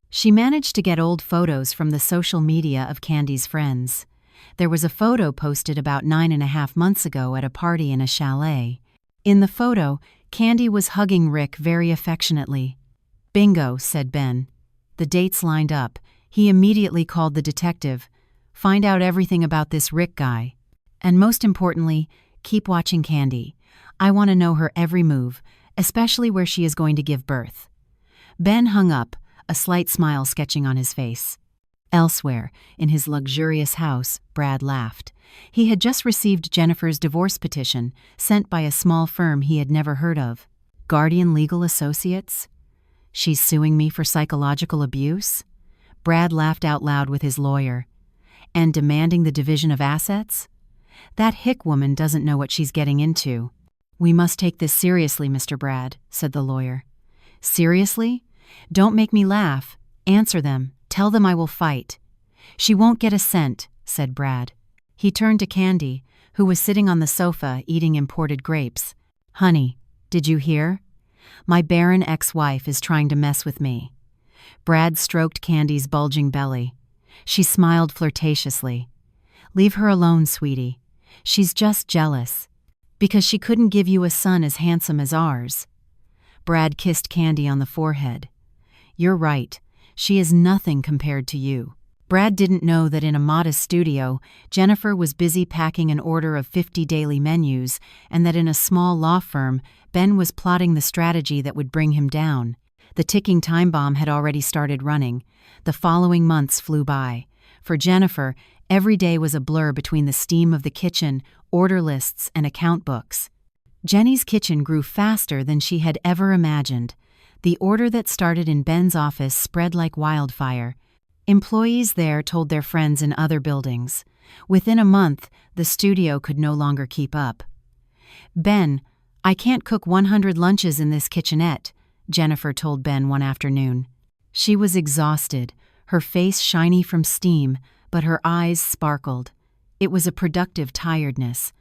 She managed to get old photos from the social media of Candy's friends. There was a photo posted about 9.5 months ago at a party in a chalet. In the photo, Candy was hugging Rick very affectionately. "Bingo," said Ben. The dates lined up. He immediately called the detective. "Find out everything about this Rick guy. And most importantly, keep watching Candy. I want to know her every move, especially where she is going to give birth." Ben hung up, a slight smile sketching on his face. Elsewhere, in his luxurious house, Brad laughed. He had just received Jennifer's divorce petition, sent by a small firm he had never heard of. Guardian Legal Associates? "She's suing me for psychological abuse?" Brad laughed out loud with his lawyer. "And demanding the division of assets? That hick woman doesn't know what she's getting into." "We must take this seriously, Mr. Brad," said the lawyer. "Seriously? Don't make me laugh. Answer them. Tell them I will fight." "She won't get a cent," said Brad. He turned to Candy, who was sitting on the sofa eating imported grapes. "Honey, did you hear? My Barren ex-wife is trying to mess with me." Brad stroked Candy's bulging belly. She smiled flirtatiously. "Leave her alone, sweetie. She's just jealous. Because she couldn't give you a son as handsome as ours." Brad kissed Candy on the forehead. "You're right. She is nothing compared to you." Brad didn't know that in a modest studio, Jennifer was busy packing an order of 50 daily menus, and that in a small law firm, Ben was plotting the strategy that would bring him down. The ticking time bomb had already started running. The following months flew by. For Jennifer, every day was a blur between the steam of the kitchen, order lists, and account books. Jenny's kitchen grew faster than she had ever imagined. The order that started in Ben's office spread like wildfire. Employees there told their friends in other buildings. Within a month, the studio could no longer keep up. "Ben, I can't cook 100 lunches in this kitchenette," Jennifer told Ben one afternoon. She was exhausted, her face shiny from steam, but her eyes sparkled. It was a productive tiredness.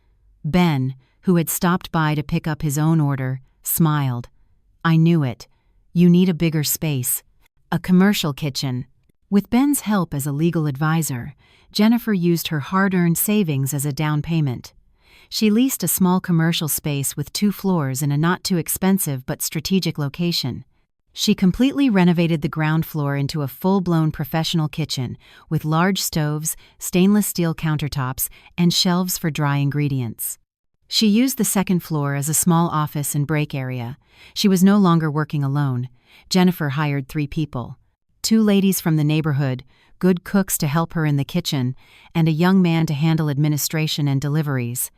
Ben, who had stopped by to pick up his own order, smiled. "I knew it. You need a bigger space. A commercial kitchen." With Ben's help as a legal advisor, Jennifer used her hard-earned savings as a down payment. She leased a small commercial space with 2 floors in a not-too-expensive but strategic location. She completely renovated the ground floor into a full-blown professional kitchen with large stoves, stainless steel countertops, and shelves for dry ingredients. She used the second floor as a small office and break area. She was no longer working alone. Jennifer hired 3 people. 2 ladies from the neighborhood, good cooks to help her in the kitchen, and a young man to handle administration and deliveries.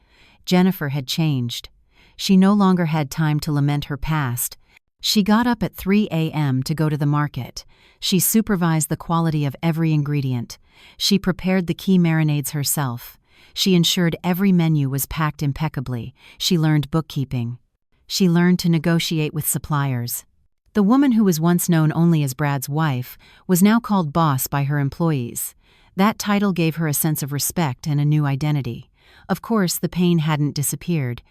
Jennifer had changed. She no longer had time to lament her past. She got up at 3 a.m. to go to the market. She supervised the quality of every ingredient. She prepared the key marinades herself. She ensured every menu was packed impeccably. She learned bookkeeping. She learned to negotiate with suppliers. The woman who was once known only as Brad's wife was now called boss by her employees. That title gave her a sense of respect and a new identity. Of course, the pain hadn't disappeared.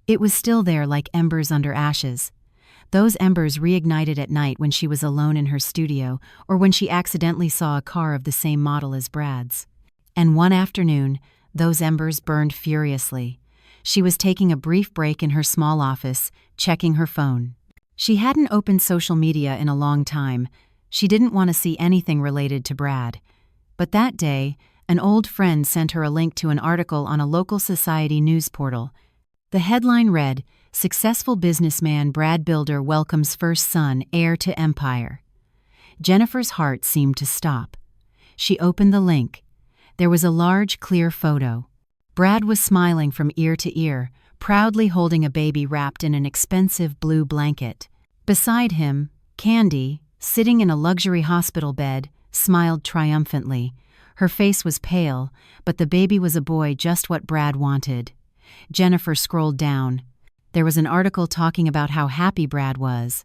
It was still there like embers under ashes. Those embers reignited at night when she was alone in her studio or when she accidentally saw a car of the same model as Brad's. And one afternoon, those embers burned furiously. She was taking a brief break in her small office, checking her phone. She hadn't opened social media in a long time. She didn't want to see anything related to Brad. But that day, an old friend sent her a link to an article on a local society news portal. The headline read, "Successful businessman Brad Builder welcomes first son, heir to empire." Jennifer's heart seemed to stop. She opened the link. There was a large, clear photo. Brad was smiling from ear to ear, proudly holding a baby wrapped in an expensive blue blanket. Beside him, Candy, sitting in a luxury hospital bed, smiled triumphantly. Her face was pale, but the baby was a boy, just what Brad wanted. Jennifer scrolled down. There was an article talking about how happy Brad was.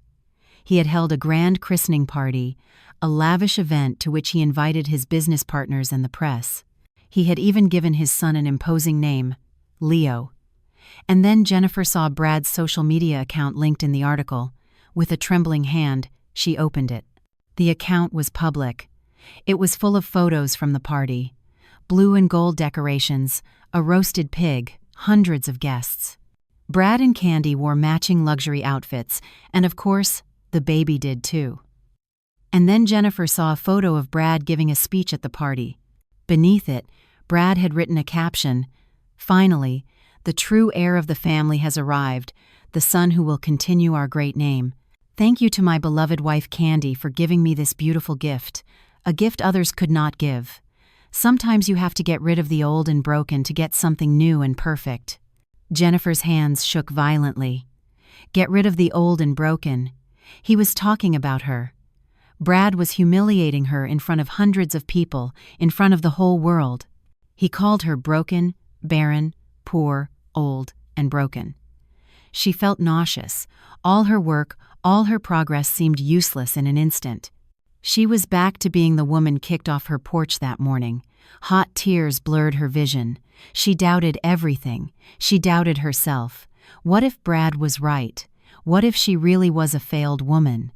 He had held a grand christening party, a lavish event to which he invited his business partners and the press. He had even given his son an imposing name, Leo. And then Jennifer saw Brad's social media account linked in the article. With a trembling hand, she opened it. The account was public. It was full of photos from the party. Blue and gold decorations, a roasted pig, hundreds of guests. Brad and Candy wore matching luxury outfits, and of course, the baby did too. And then Jennifer saw a photo of Brad giving a speech at the party. Beneath it, Brad had written a caption, "Finally, the true heir of the family has arrived, the son who will continue our great name. Thank you to my beloved wife Candy for giving me this beautiful gift, a gift others could not give. Sometimes you have to get rid of the old and broken to get something new and perfect." Jennifer's hands shook violently. Get rid of the old and broken. He was talking about her. Brad was humiliating her in front of hundreds of people, in front of the whole world. He called her broken, barren, poor, old, and broken. She felt nauseous. All her work, all her progress seemed useless in an instant. She was back to being the woman kicked off her porch that morning. Hot tears blurred her vision. She doubted everything. She doubted herself. What if Brad was right? What if she really was a failed woman?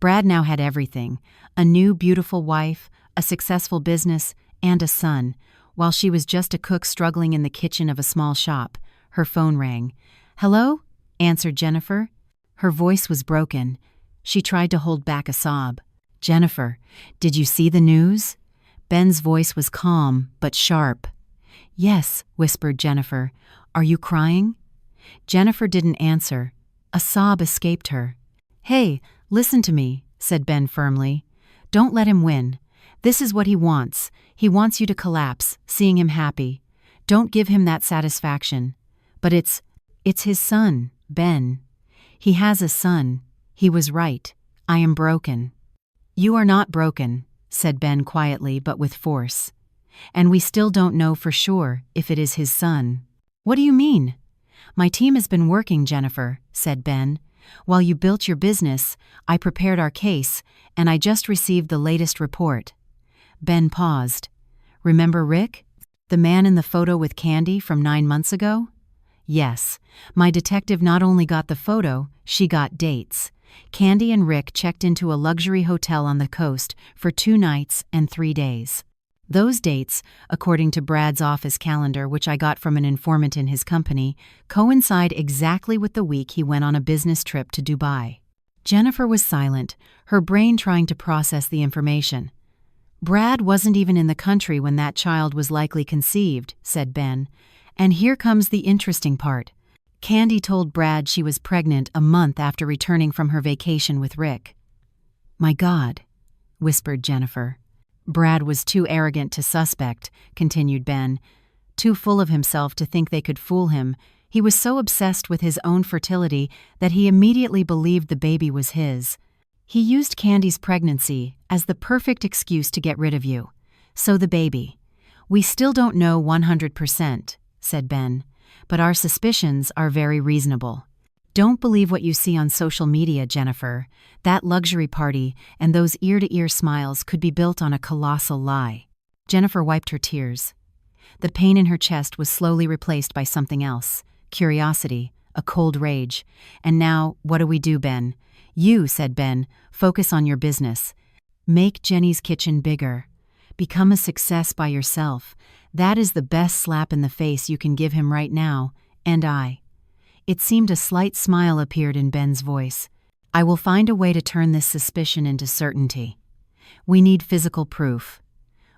Brad now had everything: a new, beautiful wife, a successful business, and a son, while she was just a cook struggling in the kitchen of a small shop. Her phone rang. "Hello?" answered Jennifer. Her voice was broken. She tried to hold back a sob. "Jennifer, did you see the news?" Ben's voice was calm, but sharp. "Yes," whispered Jennifer. "Are you crying?" Jennifer didn't answer. A sob escaped her. "Hey, listen to me," said Ben firmly. "Don't let him win. This is what he wants. He wants you to collapse, seeing him happy. Don't give him that satisfaction. But it's his son, Ben. He has a son. He was right. I am broken." "You are not broken," said Ben quietly but with force. "And we still don't know for sure if it is his son." "What do you mean?" "My team has been working, Jennifer," said Ben. "While you built your business, I prepared our case, and I just received the latest report." Ben paused. "Remember Rick? The man in the photo with Candy from 9 months ago?" "Yes. My detective not only got the photo, she got dates. Candy and Rick checked into a luxury hotel on the coast for 2 nights and 3 days. Those dates, according to Brad's office calendar, which I got from an informant in his company, coincide exactly with the week he went on a business trip to Dubai." Jennifer was silent, her brain trying to process the information. "Brad wasn't even in the country when that child was likely conceived," said Ben. "And here comes the interesting part. Candy told Brad she was pregnant a month after returning from her vacation with Rick." "My God," whispered Jennifer. Brad was too arrogant to suspect, continued Ben. Too full of himself to think they could fool him. He was so obsessed with his own fertility that he immediately believed the baby was his. He used Candy's pregnancy as the perfect excuse to get rid of you. So the baby. We still don't know 100%, said Ben, but our suspicions are very reasonable. Don't believe what you see on social media, Jennifer. That luxury party and those ear-to-ear smiles could be built on a colossal lie. Jennifer wiped her tears. The pain in her chest was slowly replaced by something else. Curiosity, a cold rage. And now, what do we do, Ben? You, said Ben, focus on your business. Make Jenny's kitchen bigger. Become a success by yourself. That is the best slap in the face you can give him right now, and I. It seemed a slight smile appeared in Ben's voice. I will find a way to turn this suspicion into certainty. We need physical proof.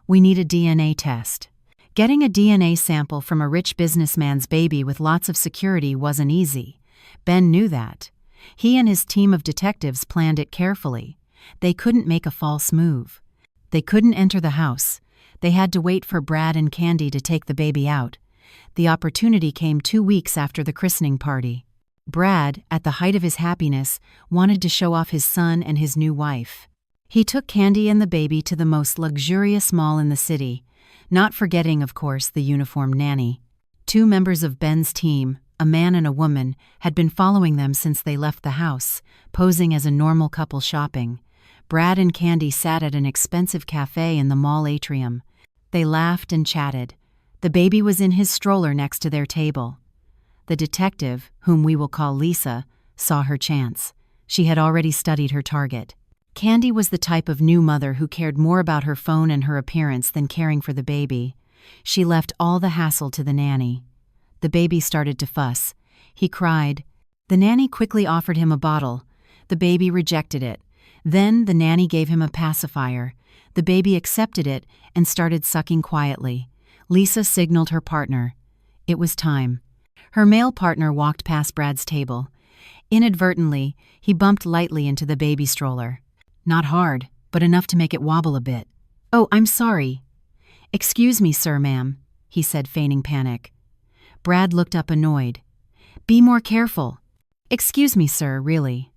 We need a DNA test. Getting a DNA sample from a rich businessman's baby with lots of security wasn't easy. Ben knew that. He and his team of detectives planned it carefully. They couldn't make a false move. They couldn't enter the house. They had to wait for Brad and Candy to take the baby out. The opportunity came 2 weeks after the christening party. Brad, at the height of his happiness, wanted to show off his son and his new wife. He took Candy and the baby to the most luxurious mall in the city, not forgetting, of course, the uniformed nanny. 2 members of Ben's team, a man and a woman, had been following them since they left the house, posing as a normal couple shopping. Brad and Candy sat at an expensive cafe in the mall atrium. They laughed and chatted. The baby was in his stroller next to their table. The detective, whom we will call Lisa, saw her chance. She had already studied her target. Candy was the type of new mother who cared more about her phone and her appearance than caring for the baby. She left all the hassle to the nanny. The baby started to fuss. He cried. The nanny quickly offered him a bottle. The baby rejected it. Then the nanny gave him a pacifier. The baby accepted it and started sucking quietly. Lisa signaled her partner. It was time. Her male partner walked past Brad's table. Inadvertently, he bumped lightly into the baby stroller. Not hard, but enough to make it wobble a bit. Oh, I'm sorry. Excuse me, sir, ma'am, he said, feigning panic. Brad looked up annoyed. Be more careful. Excuse me, sir, really.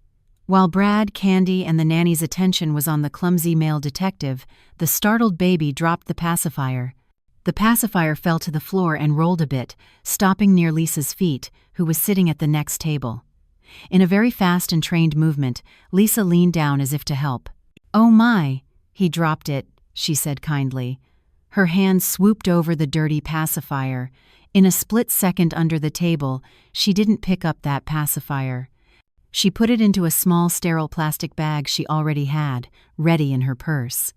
While Brad, Candy, and the nanny's attention was on the clumsy male detective, the startled baby dropped the pacifier. The pacifier fell to the floor and rolled a bit, stopping near Lisa's feet, who was sitting at the next table. In a very fast and trained movement, Lisa leaned down as if to help. Oh my, he dropped it, she said kindly. Her hand swooped over the dirty pacifier. In a split second under the table, she didn't pick up that pacifier. She put it into a small sterile plastic bag she already had, ready in her purse.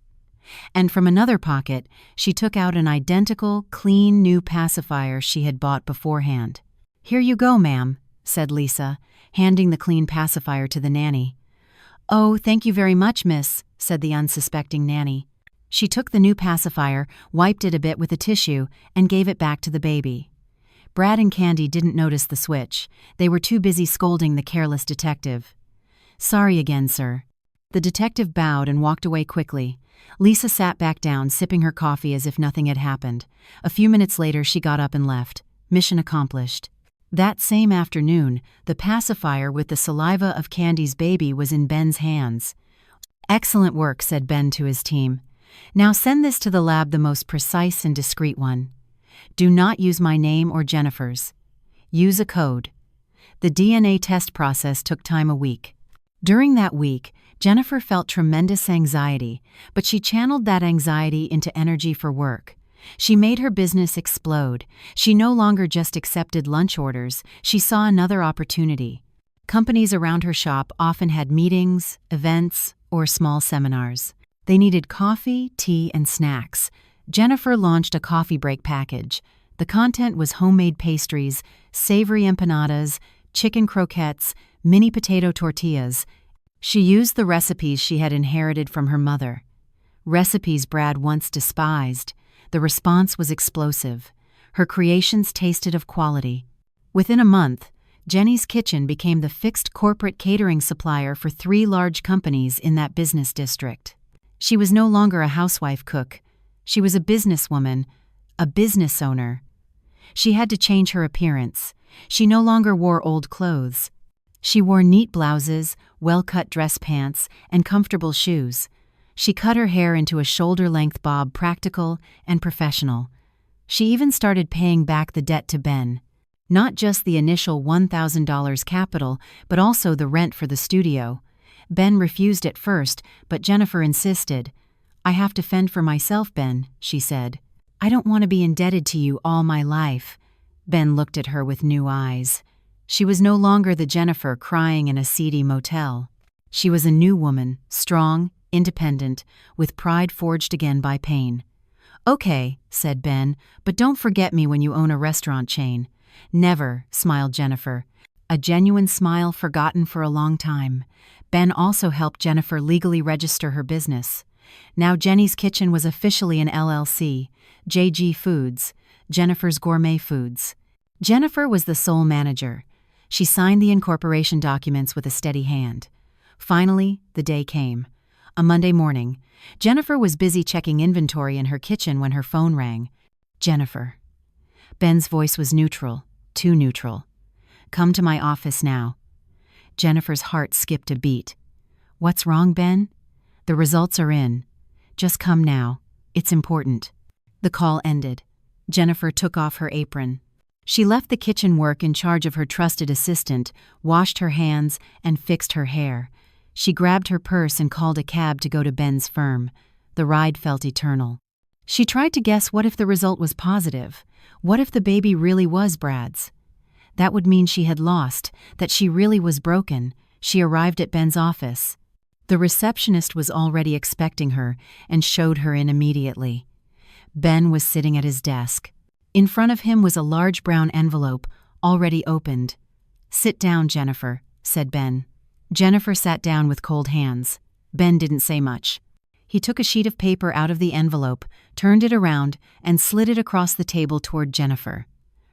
And from another pocket, she took out an identical, clean new pacifier she had bought beforehand. Here you go, ma'am, said Lisa, handing the clean pacifier to the nanny. Oh, thank you very much, miss, said the unsuspecting nanny. She took the new pacifier, wiped it a bit with a tissue, and gave it back to the baby. Brad and Candy didn't notice the switch. They were too busy scolding the careless detective. Sorry again, sir. The detective bowed and walked away quickly. Lisa sat back down, sipping her coffee as if nothing had happened. A few minutes later, she got up and left. Mission accomplished. That same afternoon, the pacifier with the saliva of Candy's baby was in Ben's hands. Excellent work, said Ben to his team. Now send this to the lab, the most precise and discreet one. Do not use my name or Jennifer's. Use a code. The DNA test process took time a week. During that week, Jennifer felt tremendous anxiety, but she channeled that anxiety into energy for work. She made her business explode. She no longer just accepted lunch orders, she saw another opportunity. Companies around her shop often had meetings, events, or small seminars. They needed coffee, tea, and snacks. Jennifer launched a coffee break package. The content was homemade pastries, savory empanadas, chicken croquettes, mini potato tortillas. She used the recipes she had inherited from her mother. Recipes Brad once despised. The response was explosive. Her creations tasted of quality. Within a month, Jenny's Kitchen became the fixed corporate catering supplier for 3 large companies in that business district. She was no longer a housewife cook. She was a businesswoman, a business owner. She had to change her appearance. She no longer wore old clothes. She wore neat blouses, well-cut dress pants, and comfortable shoes. She cut her hair into a shoulder-length bob, practical and professional. She even started paying back the debt to Ben. Not just the initial $1,000 capital, but also the rent for the studio. Ben refused at first, but Jennifer insisted. "I have to fend for myself, Ben," she said. "I don't want to be indebted to you all my life." Ben looked at her with new eyes. She was no longer the Jennifer crying in a seedy motel. She was a new woman, strong, independent, with pride forged again by pain. "Okay," said Ben, "but don't forget me when you own a restaurant chain." "Never," smiled Jennifer. A genuine smile forgotten for a long time. Ben also helped Jennifer legally register her business. Now Jenny's Kitchen was officially an LLC, JG Foods, Jennifer's Gourmet Foods. Jennifer was the sole manager. She signed the incorporation documents with a steady hand. Finally, the day came. A Monday morning, Jennifer was busy checking inventory in her kitchen when her phone rang. "Jennifer." Ben's voice was neutral, too neutral. "Come to my office now." Jennifer's heart skipped a beat. "What's wrong, Ben?" "The results are in. Just come now. It's important." The call ended. Jennifer took off her apron. She left the kitchen work in charge of her trusted assistant, washed her hands, and fixed her hair. She grabbed her purse and called a cab to go to Ben's firm. The ride felt eternal. She tried to guess what if the result was positive. What if the baby really was Brad's? That would mean she had lost, that she really was broken. She arrived at Ben's office. The receptionist was already expecting her and showed her in immediately. Ben was sitting at his desk. In front of him was a large brown envelope, already opened. "Sit down, Jennifer," said Ben. Jennifer sat down with cold hands. Ben didn't say much. He took a sheet of paper out of the envelope, turned it around, and slid it across the table toward Jennifer.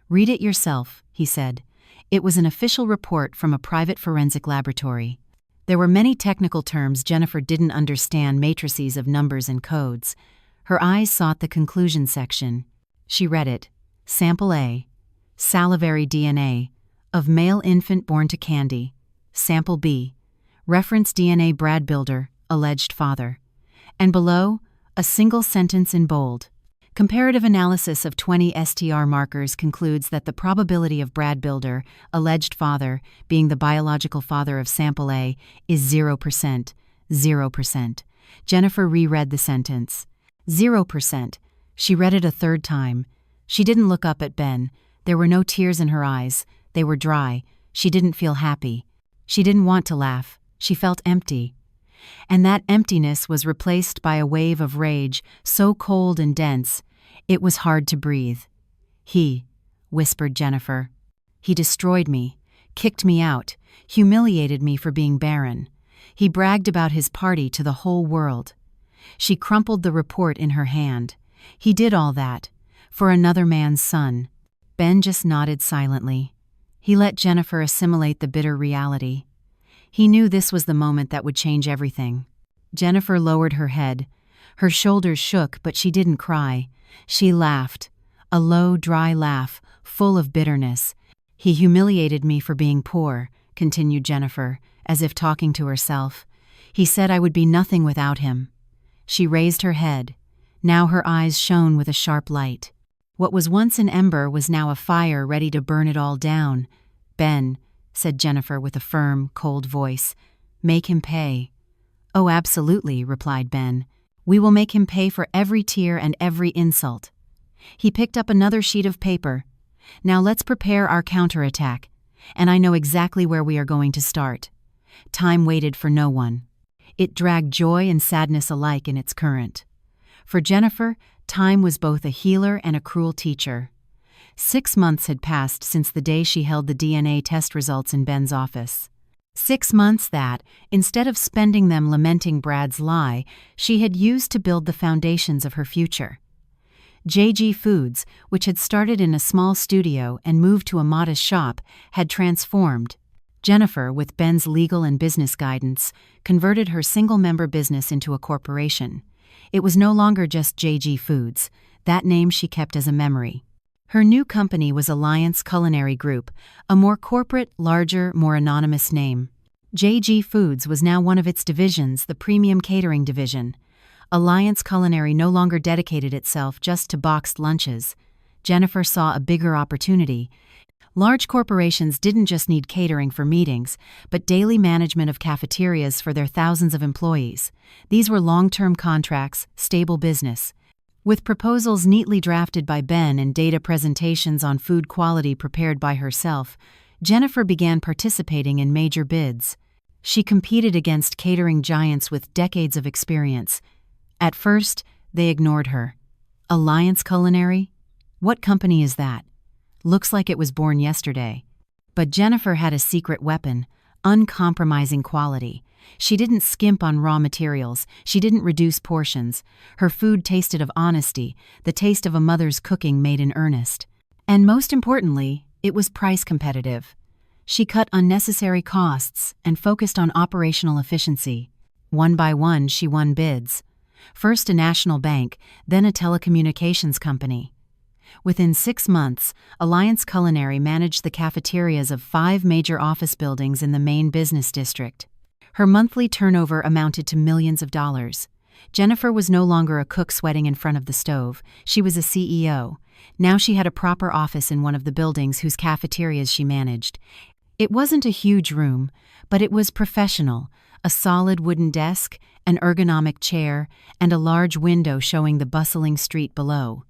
"Read it yourself," he said. It was an official report from a private forensic laboratory. There were many technical terms Jennifer didn't understand, matrices of numbers and codes. Her eyes sought the conclusion section. She read it. Sample A. Salivary DNA. Of male infant born to candy. Sample B. Reference DNA Brad Builder, alleged father. And below, a single sentence in bold. Comparative analysis of 20 STR markers concludes that the probability of Brad Builder, alleged father, being the biological father of sample A is 0%. 0%. Jennifer reread the sentence. 0%. She read it a third time. She didn't look up at Ben. There were no tears in her eyes. They were dry. She didn't feel happy. She didn't want to laugh. She felt empty. And that emptiness was replaced by a wave of rage so cold and dense, it was hard to breathe. "He," whispered Jennifer. "He destroyed me, kicked me out, humiliated me for being Barren. He bragged about his party to the whole world." She crumpled the report in her hand. "He did all that. For another man's son." Ben just nodded silently. He let Jennifer assimilate the bitter reality. He knew this was the moment that would change everything. Jennifer lowered her head. Her shoulders shook, but she didn't cry. She laughed. A low, dry laugh, full of bitterness. "He humiliated me for being poor," continued Jennifer, as if talking to herself. "He said I would be nothing without him." She raised her head. Now her eyes shone with a sharp light. What was once an ember was now a fire ready to burn it all down. "Ben," said Jennifer with a firm, cold voice, "make him pay." "Oh, absolutely," replied Ben. "We will make him pay for every tear and every insult." He picked up another sheet of paper. "Now let's prepare our counterattack, and I know exactly where we are going to start." Time waited for no one. It dragged joy and sadness alike in its current. For Jennifer, time was both a healer and a cruel teacher. 6 months had passed since the day she held the DNA test results in Ben's office. 6 months that, instead of spending them lamenting Brad's lie, she had used to build the foundations of her future. JG Foods, which had started in a small studio and moved to a modest shop, had transformed. Jennifer, with Ben's legal and business guidance, converted her single-member business into a corporation. It was no longer just JG Foods, that name she kept as a memory. Her new company was Alliance Culinary Group, a more corporate, larger, more anonymous name. JG Foods was now one of its divisions, the premium catering division. Alliance Culinary no longer dedicated itself just to boxed lunches. Jennifer saw a bigger opportunity. Large corporations didn't just need catering for meetings, but daily management of cafeterias for their thousands of employees. These were long-term contracts, stable business. With proposals neatly drafted by Ben and data presentations on food quality prepared by herself, Jennifer began participating in major bids. She competed against catering giants with decades of experience. At first, they ignored her. Alliance Culinary? What company is that? Looks like it was born yesterday. But Jennifer had a secret weapon: uncompromising quality. She didn't skimp on raw materials, she didn't reduce portions. Her food tasted of honesty, the taste of a mother's cooking made in earnest. And most importantly, it was price competitive. She cut unnecessary costs and focused on operational efficiency. One by one, she won bids. First a national bank, then a telecommunications company. Within 6 months, Alliance Culinary managed the cafeterias of 5 major office buildings in the main business district. Her monthly turnover amounted to millions of dollars. Jennifer was no longer a cook sweating in front of the stove. She was a CEO. Now she had a proper office in one of the buildings whose cafeterias she managed. It wasn't a huge room, but it was professional: a solid wooden desk, an ergonomic chair, and a large window showing the bustling street below.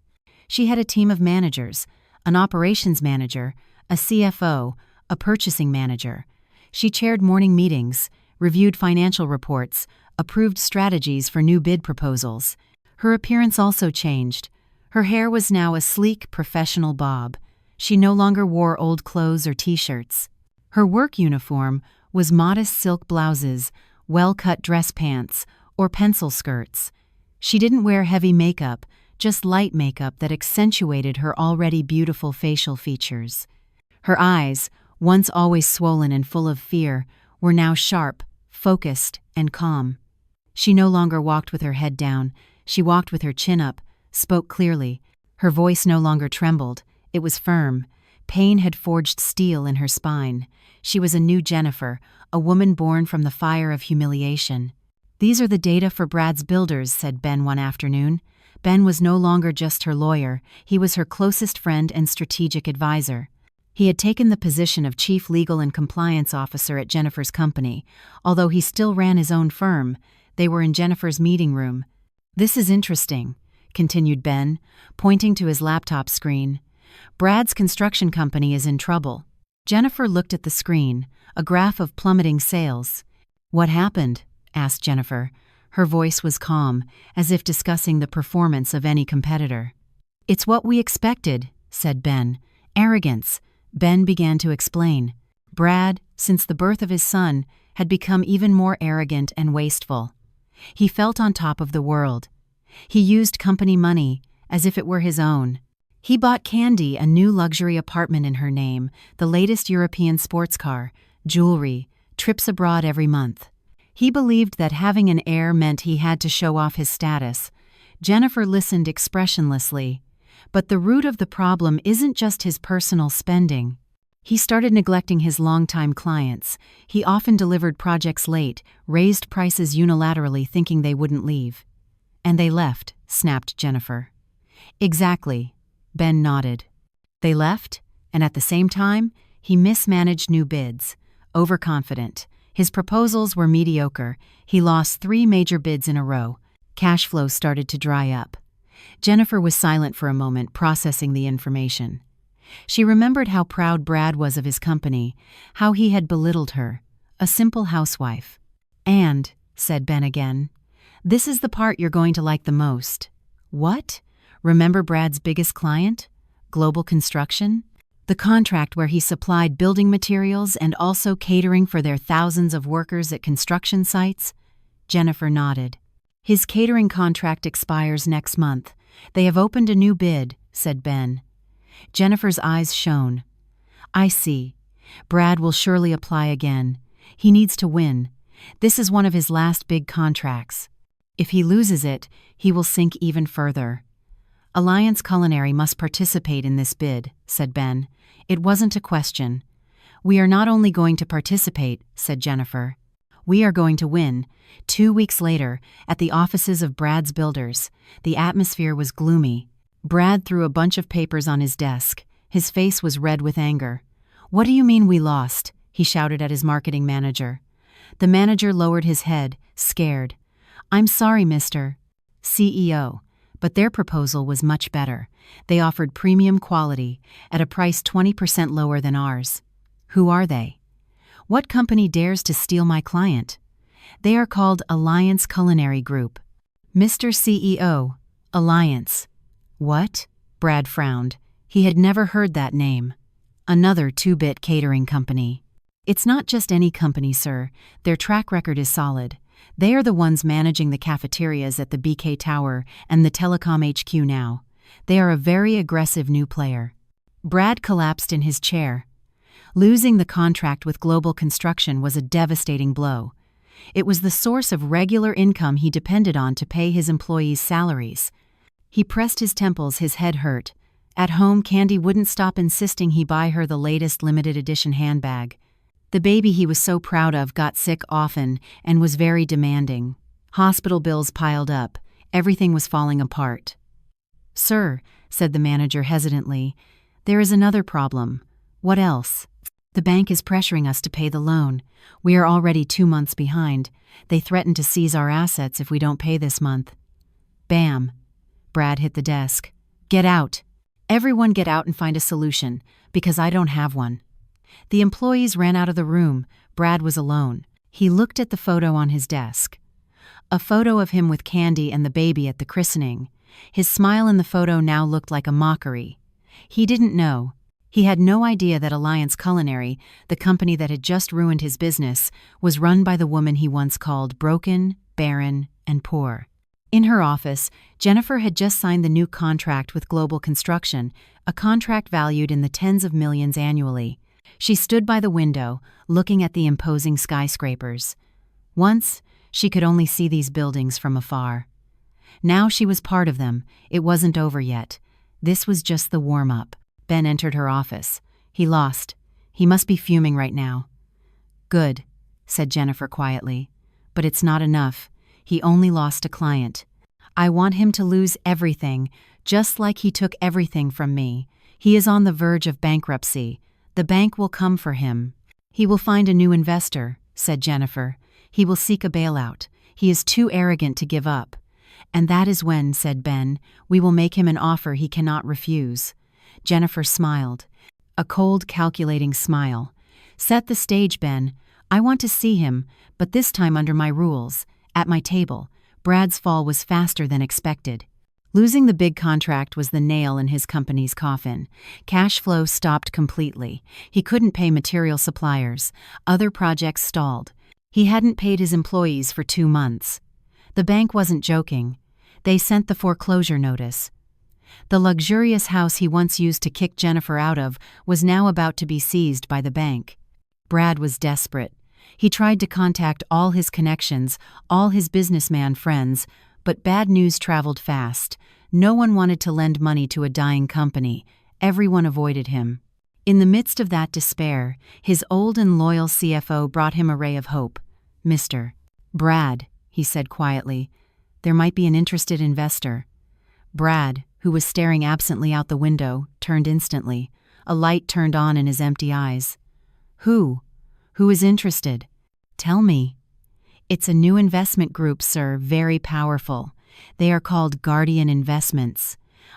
She had a team of managers: an operations manager, a CFO, a purchasing manager. She chaired morning meetings, reviewed financial reports, approved strategies for new bid proposals. Her appearance also changed. Her hair was now a sleek, professional bob. She no longer wore old clothes or t-shirts. Her work uniform was modest silk blouses, well-cut dress pants, or pencil skirts. She didn't wear heavy makeup, just light makeup that accentuated her already beautiful facial features. Her eyes, once always swollen and full of fear, were now sharp, focused, and calm. She no longer walked with her head down, she walked with her chin up, spoke clearly. Her voice no longer trembled, it was firm. Pain had forged steel in her spine. She was a new Jennifer, a woman born from the fire of humiliation. "These are the data for Brad's builders," said Ben one afternoon. Ben was no longer just her lawyer, he was her closest friend and strategic advisor. He had taken the position of Chief Legal and Compliance Officer at Jennifer's company. Although he still ran his own firm, they were in Jennifer's meeting room. "This is interesting," continued Ben, pointing to his laptop screen. "Brad's construction company is in trouble." Jennifer looked at the screen, a graph of plummeting sales. "What happened?" asked Jennifer. Her voice was calm, as if discussing the performance of any competitor. "It's what we expected," said Ben. "Arrogance." Ben began to explain. Brad, since the birth of his son, had become even more arrogant and wasteful. He felt on top of the world. He used company money as if it were his own. He bought Candy a new luxury apartment in her name, the latest European sports car, jewelry, trips abroad every month. He believed that having an heir meant he had to show off his status. Jennifer listened expressionlessly. But the root of the problem isn't just his personal spending. He started neglecting his longtime clients. He often delivered projects late, raised prices unilaterally thinking they wouldn't leave. "And they left," snapped Jennifer. "Exactly," Ben nodded. "They left, and at the same time, he mismanaged new bids. Overconfident. His proposals were mediocre. He lost 3 major bids in a row. Cash flow started to dry up." Jennifer was silent for a moment, processing the information. She remembered how proud Brad was of his company, how he had belittled her, a simple housewife. "And," said Ben again, "this is the part you're going to like the most." "What? Remember Brad's biggest client? Global Construction? The contract where he supplied building materials and also catering for their thousands of workers at construction sites?" Jennifer nodded. "His catering contract expires next month. They have opened a new bid," said Ben. Jennifer's eyes shone. "I see. Brad will surely apply again. He needs to win. This is one of his last big contracts. If he loses it, he will sink even further. Alliance Culinary must participate in this bid, said Ben. It wasn't a question. We are not only going to participate, said Jennifer. We are going to win. 2 weeks later, at the offices of Brad's builders, the atmosphere was gloomy. Brad threw a bunch of papers on his desk. His face was red with anger. What do you mean we lost? He shouted at his marketing manager. The manager lowered his head, scared. I'm sorry, Mr. CEO, but their proposal was much better. They offered premium quality at a price 20% lower than ours. Who are they? What company dares to steal my client? They are called Alliance Culinary Group. Mr. CEO, Alliance. What? Brad frowned. He had never heard that name. Another two-bit catering company. It's not just any company, sir. Their track record is solid. They are the ones managing the cafeterias at the BK Tower and the Telecom HQ now. They are a very aggressive new player. Brad collapsed in his chair. Losing the contract with Global Construction was a devastating blow. It was the source of regular income he depended on to pay his employees' salaries. He pressed his temples, his head hurt. At home, Candy wouldn't stop insisting he buy her the latest limited edition handbag. The baby he was so proud of got sick often and was very demanding. Hospital bills piled up. Everything was falling apart. Sir, said the manager hesitantly, there is another problem. What else? The bank is pressuring us to pay the loan. We are already 2 months behind. They threaten to seize our assets if we don't pay this month. Bam. Brad hit the desk. Get out. Everyone get out and find a solution, because I don't have one. The employees ran out of the room. Brad was alone. He looked at the photo on his desk. A photo of him with Candy and the baby at the christening. His smile in the photo now looked like a mockery. He didn't know. He had no idea that Alliance Culinary, the company that had just ruined his business, was run by the woman he once called broken, barren, and poor. In her office, Jennifer had just signed the new contract with Global Construction, a contract valued in the tens of millions annually. She stood by the window, looking at the imposing skyscrapers. Once, she could only see these buildings from afar. Now she was part of them. It wasn't over yet. This was just the warm-up. Ben entered her office. He lost. He must be fuming right now. Good, said Jennifer quietly. But it's not enough. He only lost a client. I want him to lose everything, just like he took everything from me. He is on the verge of bankruptcy. The bank will come for him. He will find a new investor, said Jennifer. He will seek a bailout. He is too arrogant to give up. And that is when, said Ben, we will make him an offer he cannot refuse. Jennifer smiled. A cold, calculating smile. Set the stage, Ben. I want to see him, but this time under my rules. At my table, Brad's fall was faster than expected. Losing the big contract was the nail in his company's coffin. Cash flow stopped completely. He couldn't pay material suppliers. Other projects stalled. He hadn't paid his employees for 2 months. The bank wasn't joking. They sent the foreclosure notice. The luxurious house he once used to kick Jennifer out of was now about to be seized by the bank. Brad was desperate. He tried to contact all his connections, all his businessman friends, but bad news traveled fast. No one wanted to lend money to a dying company. Everyone avoided him. In the midst of that despair, his old and loyal CFO brought him a ray of hope. Mr. Brad, he said quietly, there might be an interested investor. Brad, who was staring absently out the window, turned instantly. A light turned on in his empty eyes. Who? Who is interested? Tell me. It's a new investment group, sir, very powerful. They are called Guardian Investments.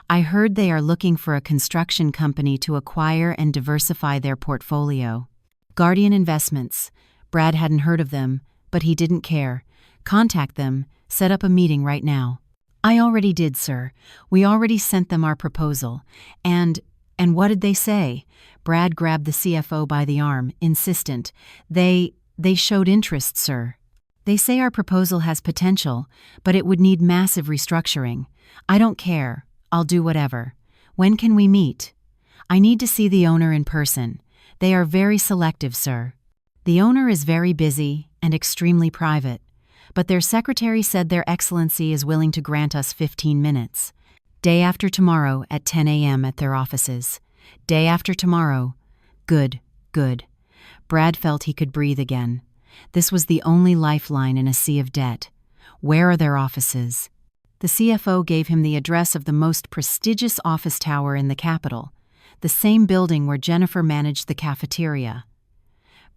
I heard they are looking for a construction company to acquire and diversify their portfolio. Guardian Investments. Brad hadn't heard of them, but he didn't care. Contact them. Set up a meeting right now. I already did, sir. We already sent them our proposal. And what did they say? Brad grabbed the CFO by the arm, insistent. They showed interest, sir. They say our proposal has potential, but it would need massive restructuring. I don't care. I'll do whatever. When can we meet? I need to see the owner in person. They are very selective, sir. The owner is very busy and extremely private, but their secretary said Their Excellency is willing to grant us 15 minutes. Day after tomorrow at 10 a.m. at their offices. Day after tomorrow. Good, good. Brad felt he could breathe again. This was the only lifeline in a sea of debt. Where are their offices? The CFO gave him the address of the most prestigious office tower in the capital, the same building where Jennifer managed the cafeteria.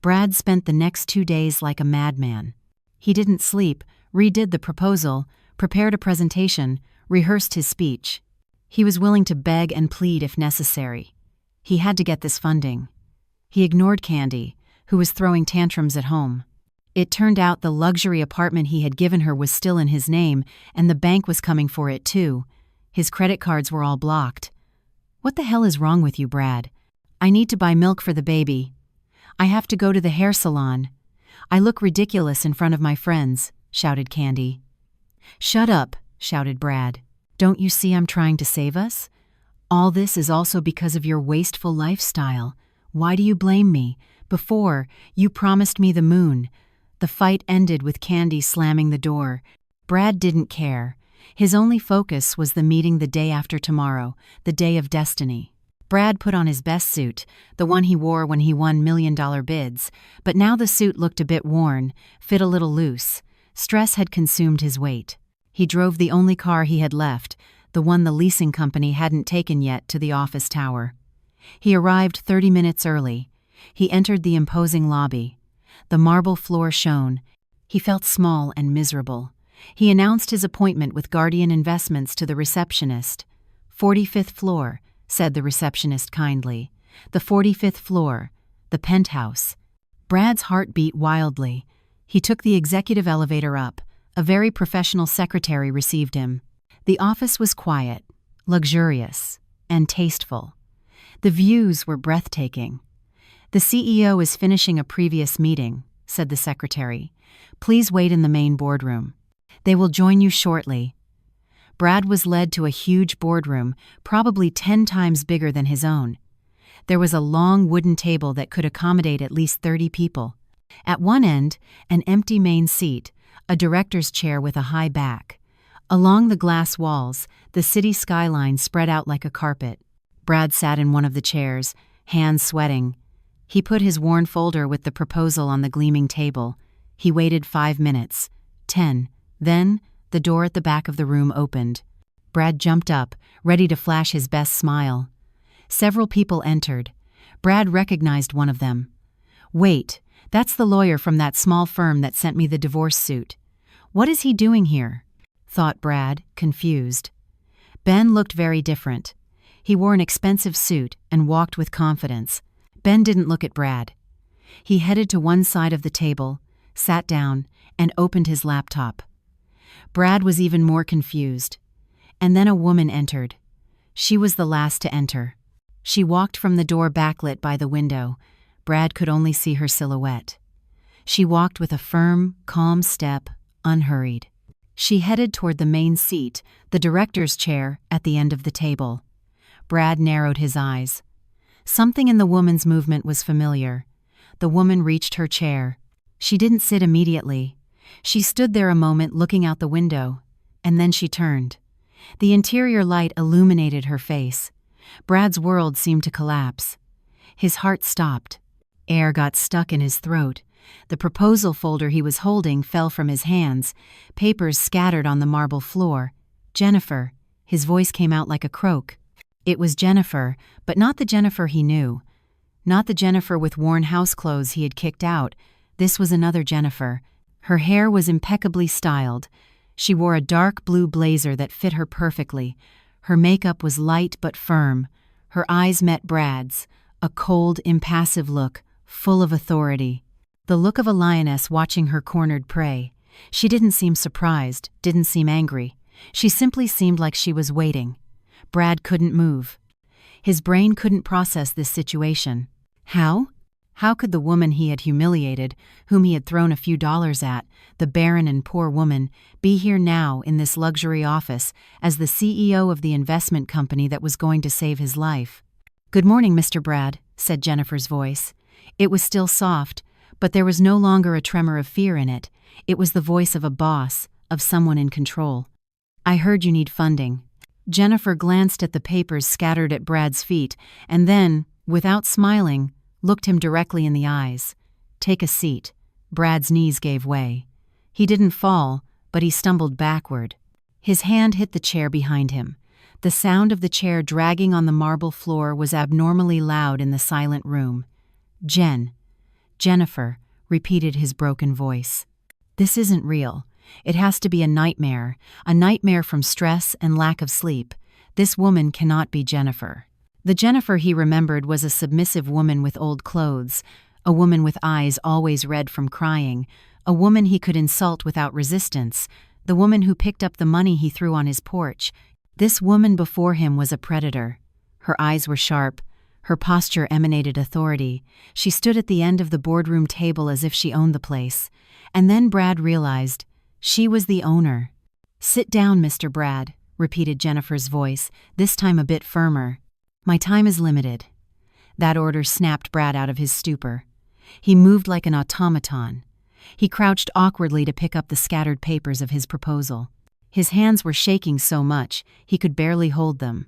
Brad spent the next 2 days like a madman. He didn't sleep, redid the proposal, prepared a presentation, rehearsed his speech. He was willing to beg and plead if necessary. He had to get this funding. He ignored Candy, who was throwing tantrums at home. It turned out the luxury apartment he had given her was still in his name, and the bank was coming for it too. His credit cards were all blocked. What the hell is wrong with you, Brad? I need to buy milk for the baby. I have to go to the hair salon. I look ridiculous in front of my friends, shouted Candy. Shut up, shouted Brad. Don't you see I'm trying to save us? All this is also because of your wasteful lifestyle. Why do you blame me? Before, you promised me the moon. The fight ended with Candy slamming the door. Brad didn't care. His only focus was the meeting the day after tomorrow, the day of destiny. Brad put on his best suit, the one he wore when he won million-dollar bids, but now the suit looked a bit worn, fit a little loose. Stress had consumed his weight. He drove the only car he had left, the one the leasing company hadn't taken yet, to the office tower. He arrived 30 minutes early. He entered the imposing lobby. The marble floor shone. He felt small and miserable. He announced his appointment with Guardian Investments to the receptionist. 45th floor, said the receptionist kindly. The 45th floor, the penthouse. Brad's heart beat wildly. He took the executive elevator up. A very professional secretary received him. The office was quiet, luxurious, and tasteful. The views were breathtaking. The CEO is finishing a previous meeting, said the secretary. Please wait in the main boardroom. They will join you shortly. Brad was led to a huge boardroom, probably 10 times bigger than his own. There was a long wooden table that could accommodate at least 30 people. At one end, an empty main seat, a director's chair with a high back. Along the glass walls, the city skyline spread out like a carpet. Brad sat in one of the chairs, hands sweating. He put his worn folder with the proposal on the gleaming table. He waited 5 minutes. 10. Then, the door at the back of the room opened. Brad jumped up, ready to flash his best smile. Several people entered. Brad recognized one of them. Wait, that's the lawyer from that small firm that sent me the divorce suit. What is he doing here? Thought Brad, confused. Ben looked very different. He wore an expensive suit and walked with confidence. Ben didn't look at Brad. He headed to one side of the table, sat down, and opened his laptop. Brad was even more confused. And then a woman entered. She was the last to enter. She walked from the door backlit by the window. Brad could only see her silhouette. She walked with a firm, calm step, unhurried. She headed toward the main seat, the director's chair, at the end of the table. Brad narrowed his eyes. Something in the woman's movement was familiar. The woman reached her chair. She didn't sit immediately. She stood there a moment looking out the window, and then she turned. The interior light illuminated her face. Brad's world seemed to collapse. His heart stopped. Air got stuck in his throat. The proposal folder he was holding fell from his hands. Papers scattered on the marble floor. Jennifer. His voice came out like a croak. It was Jennifer, but not the Jennifer he knew. Not the Jennifer with worn house clothes he had kicked out. This was another Jennifer. Her hair was impeccably styled. She wore a dark blue blazer that fit her perfectly. Her makeup was light but firm. Her eyes met Brad's, a cold, impassive look, full of authority. The look of a lioness watching her cornered prey. She didn't seem surprised, didn't seem angry. She simply seemed like she was waiting. Brad couldn't move. His brain couldn't process this situation. How? How could the woman he had humiliated, whom he had thrown a few dollars at, the barren and poor woman, be here now in this luxury office as the CEO of the investment company that was going to save his life? "Good morning, Mr. Brad," said Jennifer's voice. It was still soft, but there was no longer a tremor of fear in it. It was the voice of a boss, of someone in control. I heard you need funding. Jennifer glanced at the papers scattered at Brad's feet, and then, without smiling, looked him directly in the eyes. Take a seat. Brad's knees gave way. He didn't fall, but he stumbled backward. His hand hit the chair behind him. The sound of the chair dragging on the marble floor was abnormally loud in the silent room. Jennifer, repeated his broken voice. This isn't real. It has to be a nightmare from stress and lack of sleep. This woman cannot be Jennifer. The Jennifer he remembered was a submissive woman with old clothes, a woman with eyes always red from crying, a woman he could insult without resistance, the woman who picked up the money he threw on his porch. This woman before him was a predator. Her eyes were sharp. Her posture emanated authority. She stood at the end of the boardroom table as if she owned the place. And then Brad realized she was the owner. Sit down, Mr. Brad, repeated Jennifer's voice, this time a bit firmer. My time is limited. That order snapped Brad out of his stupor. He moved like an automaton. He crouched awkwardly to pick up the scattered papers of his proposal. His hands were shaking so much, he could barely hold them.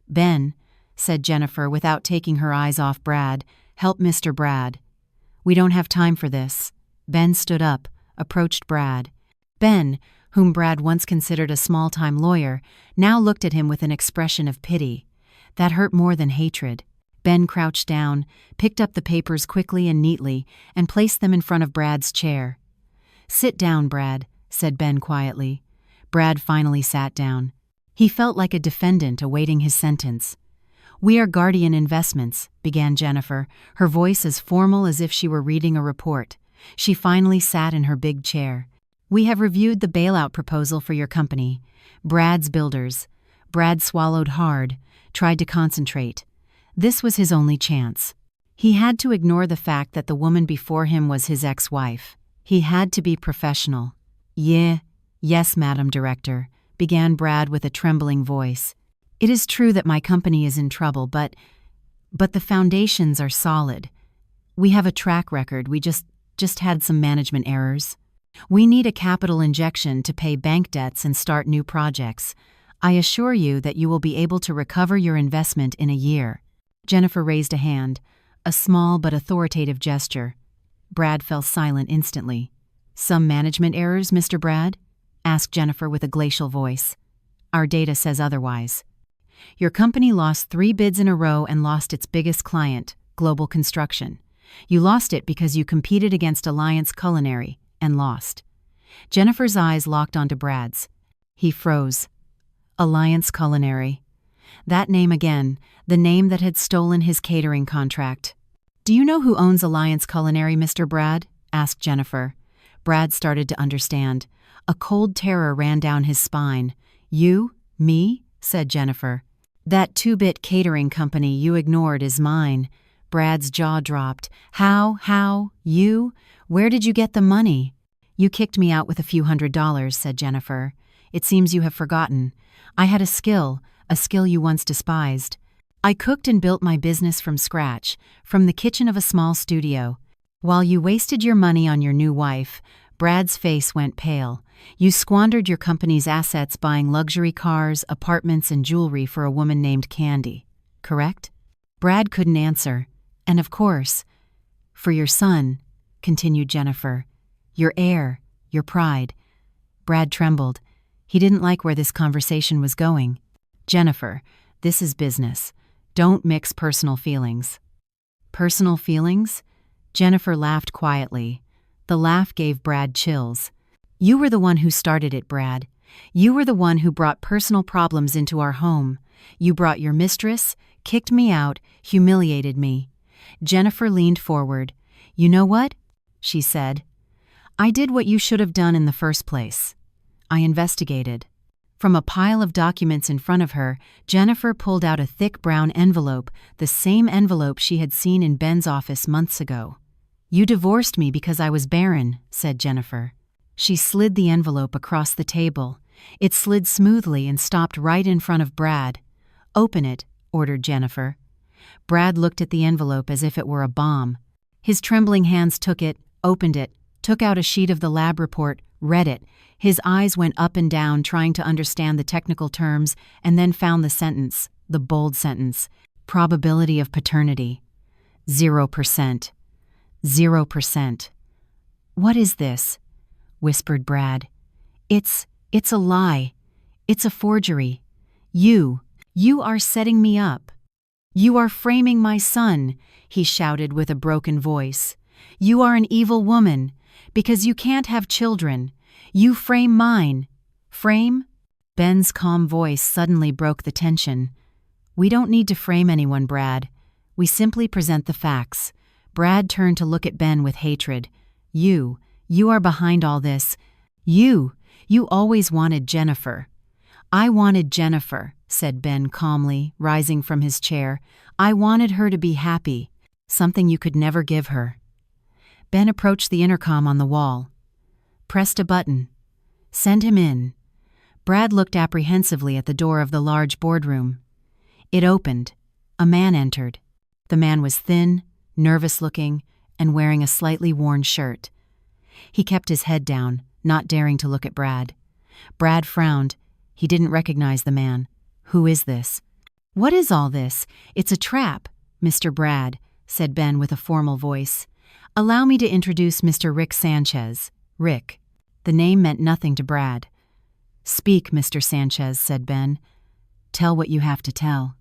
Ben, said Jennifer without taking her eyes off Brad, help Mr. Brad. We don't have time for this. Ben stood up, approached Brad. Ben, whom Brad once considered a small-time lawyer, now looked at him with an expression of pity. That hurt more than hatred. Ben crouched down, picked up the papers quickly and neatly, and placed them in front of Brad's chair. Sit down, Brad, said Ben quietly. Brad finally sat down. He felt like a defendant awaiting his sentence. We are Guardian Investments, began Jennifer, her voice as formal as if she were reading a report. She finally sat in her big chair. We have reviewed the bailout proposal for your company, Brad's Builders. Brad swallowed hard, tried to concentrate. This was his only chance. He had to ignore the fact that the woman before him was his ex-wife. He had to be professional. Yes, Madam Director, began Brad with a trembling voice. It is true that my company is in trouble, but the foundations are solid. We have a track record, we just had some management errors. We need a capital injection to pay bank debts and start new projects. I assure you that you will be able to recover your investment in a year. Jennifer raised a hand, a small but authoritative gesture. Brad fell silent instantly. Some management errors, Mr. Brad? Asked Jennifer with a glacial voice. Our data says otherwise. Your company lost 3 bids in a row and lost its biggest client, Global Construction. You lost it because you competed against Alliance Culinary and lost. Jennifer's eyes locked onto Brad's. He froze. Alliance Culinary. That name again, the name that had stolen his catering contract. Do you know who owns Alliance Culinary, Mr. Brad? Asked Jennifer. Brad started to understand. A cold terror ran down his spine. You? Me? Said Jennifer. That 2-bit catering company you ignored is mine. Brad's jaw dropped. How? You? Where did you get the money? You kicked me out with a few $100s, said Jennifer. It seems you have forgotten. I had a skill you once despised. I cooked and built my business from scratch, from the kitchen of a small studio. While you wasted your money on your new wife, Brad's face went pale. You squandered your company's assets buying luxury cars, apartments, and jewelry for a woman named Candy. Correct? Brad couldn't answer. And of course, for your son, continued Jennifer, your heir, your pride. Brad trembled. He didn't like where this conversation was going. Jennifer, this is business. Don't mix personal feelings. Personal feelings? Jennifer laughed quietly. The laugh gave Brad chills. You were the one who started it, Brad. You were the one who brought personal problems into our home. You brought your mistress, kicked me out, humiliated me. Jennifer leaned forward. You know what? She said. I did what you should have done in the first place. I investigated. From a pile of documents in front of her, Jennifer pulled out a thick brown envelope, the same envelope she had seen in Ben's office months ago. You divorced me because I was barren, said Jennifer. She slid the envelope across the table. It slid smoothly and stopped right in front of Brad. Open it, ordered Jennifer. Brad looked at the envelope as if it were a bomb. His trembling hands took it, opened it, took out a sheet of the lab report, read it. His eyes went up and down trying to understand the technical terms, and then found the sentence, the bold sentence. Probability of paternity. 0%. 0%. "What is this?" whispered Brad. It's a lie. It's a forgery. You are setting me up. You are framing my son," he shouted with a broken voice. "You are an evil woman. Because you can't have children. You frame mine." "Frame?" Ben's calm voice suddenly broke the tension. "We don't need to frame anyone, Brad. We simply present the facts." Brad turned to look at Ben with hatred. You are behind all this. You always wanted Jennifer." "I wanted Jennifer," said Ben calmly, rising from his chair. "I wanted her to be happy, something you could never give her." Ben approached the intercom on the wall. Pressed a button. "Send him in." Brad looked apprehensively at the door of the large boardroom. It opened. A man entered. The man was thin, nervous-looking, and wearing a slightly worn shirt. He kept his head down, not daring to look at Brad. Brad frowned. He didn't recognize the man. "Who is this?" "What is all this? It's a trap, Mr. Brad," said Ben with a formal voice. "Allow me to introduce Mr. Rick Sanchez." Rick. The name meant nothing to Brad. "Speak, Mr. Sanchez," said Ben. "Tell what you have to tell."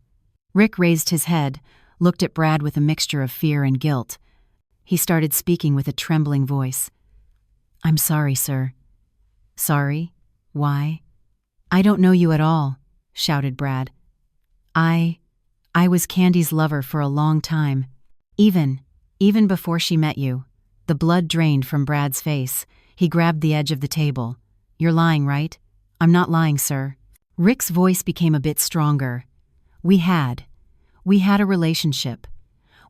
Rick raised his head, looked at Brad with a mixture of fear and guilt. He started speaking with a trembling voice. "I'm sorry, sir." "Sorry? Why?" "I don't know you at all," shouted Brad. I was Candy's lover for a long time. Even before she met you." The blood drained from Brad's face. He grabbed the edge of the table. "You're lying, right?" "I'm not lying, sir." Rick's voice became a bit stronger. We had a relationship.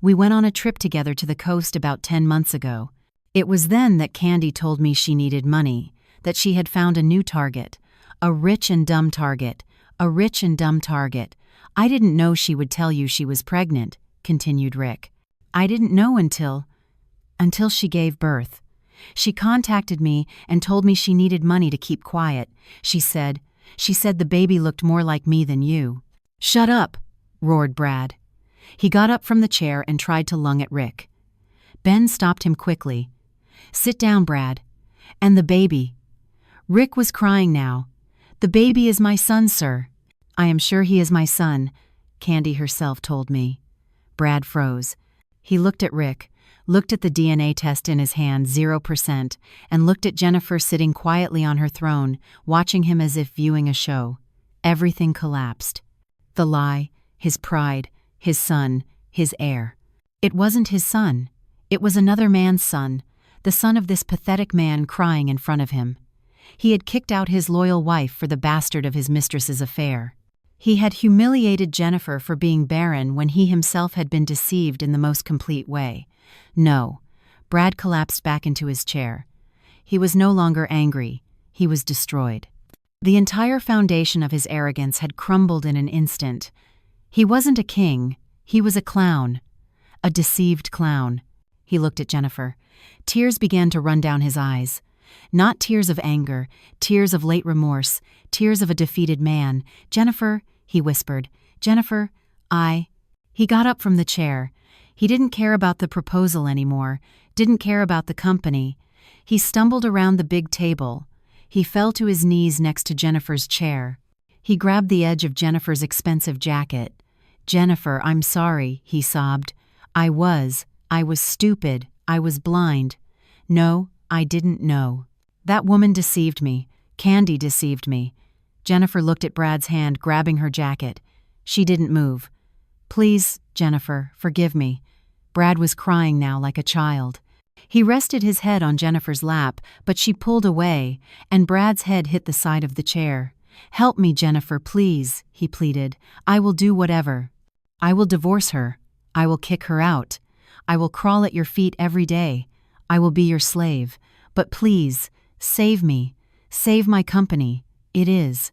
We went on a trip together to the coast about 10 months ago. It was then that Candy told me she needed money, that she had found a new target. A rich and dumb target. A rich and dumb target. I didn't know she would tell you she was pregnant," continued Rick. "I didn't know until she gave birth. She contacted me and told me she needed money to keep quiet. She said the baby looked more like me than you." "Shut up," roared Brad. He got up from the chair and tried to lung at Rick. Ben stopped him quickly. "Sit down, Brad. And the baby." Rick was crying now. "The baby is my son, sir." "I am sure he is my son," Candy herself told me. Brad froze. He looked at Rick, looked at the DNA test in his hand, 0%, and looked at Jennifer sitting quietly on her throne, watching him as if viewing a show. Everything collapsed. The lie, his pride, his son, his heir. It wasn't his son. It was another man's son, the son of this pathetic man crying in front of him. He had kicked out his loyal wife for the bastard of his mistress's affair. He had humiliated Jennifer for being barren when he himself had been deceived in the most complete way. No. Brad collapsed back into his chair. He was no longer angry. He was destroyed. The entire foundation of his arrogance had crumbled in an instant. He wasn't a king. He was a clown. A deceived clown. He looked at Jennifer. Tears began to run down his eyes. Not tears of anger, tears of late remorse, tears of a defeated man. "Jennifer," he whispered. "Jennifer, He got up from the chair. He didn't care about the proposal anymore, didn't care about the company. He stumbled around the big table. He fell to his knees next to Jennifer's chair. He grabbed the edge of Jennifer's expensive jacket. "Jennifer, I'm sorry," he sobbed. I was stupid. I was blind. No, I didn't know. That woman deceived me. Candy deceived me." Jennifer looked at Brad's hand, grabbing her jacket. She didn't move. "Please, Jennifer, forgive me." Brad was crying now like a child. He rested his head on Jennifer's lap, but she pulled away, and Brad's head hit the side of the chair. "Help me, Jennifer, please," he pleaded. "I will do whatever. I will divorce her. I will kick her out. I will crawl at your feet every day. I will be your slave. But please, save me. Save my company. It is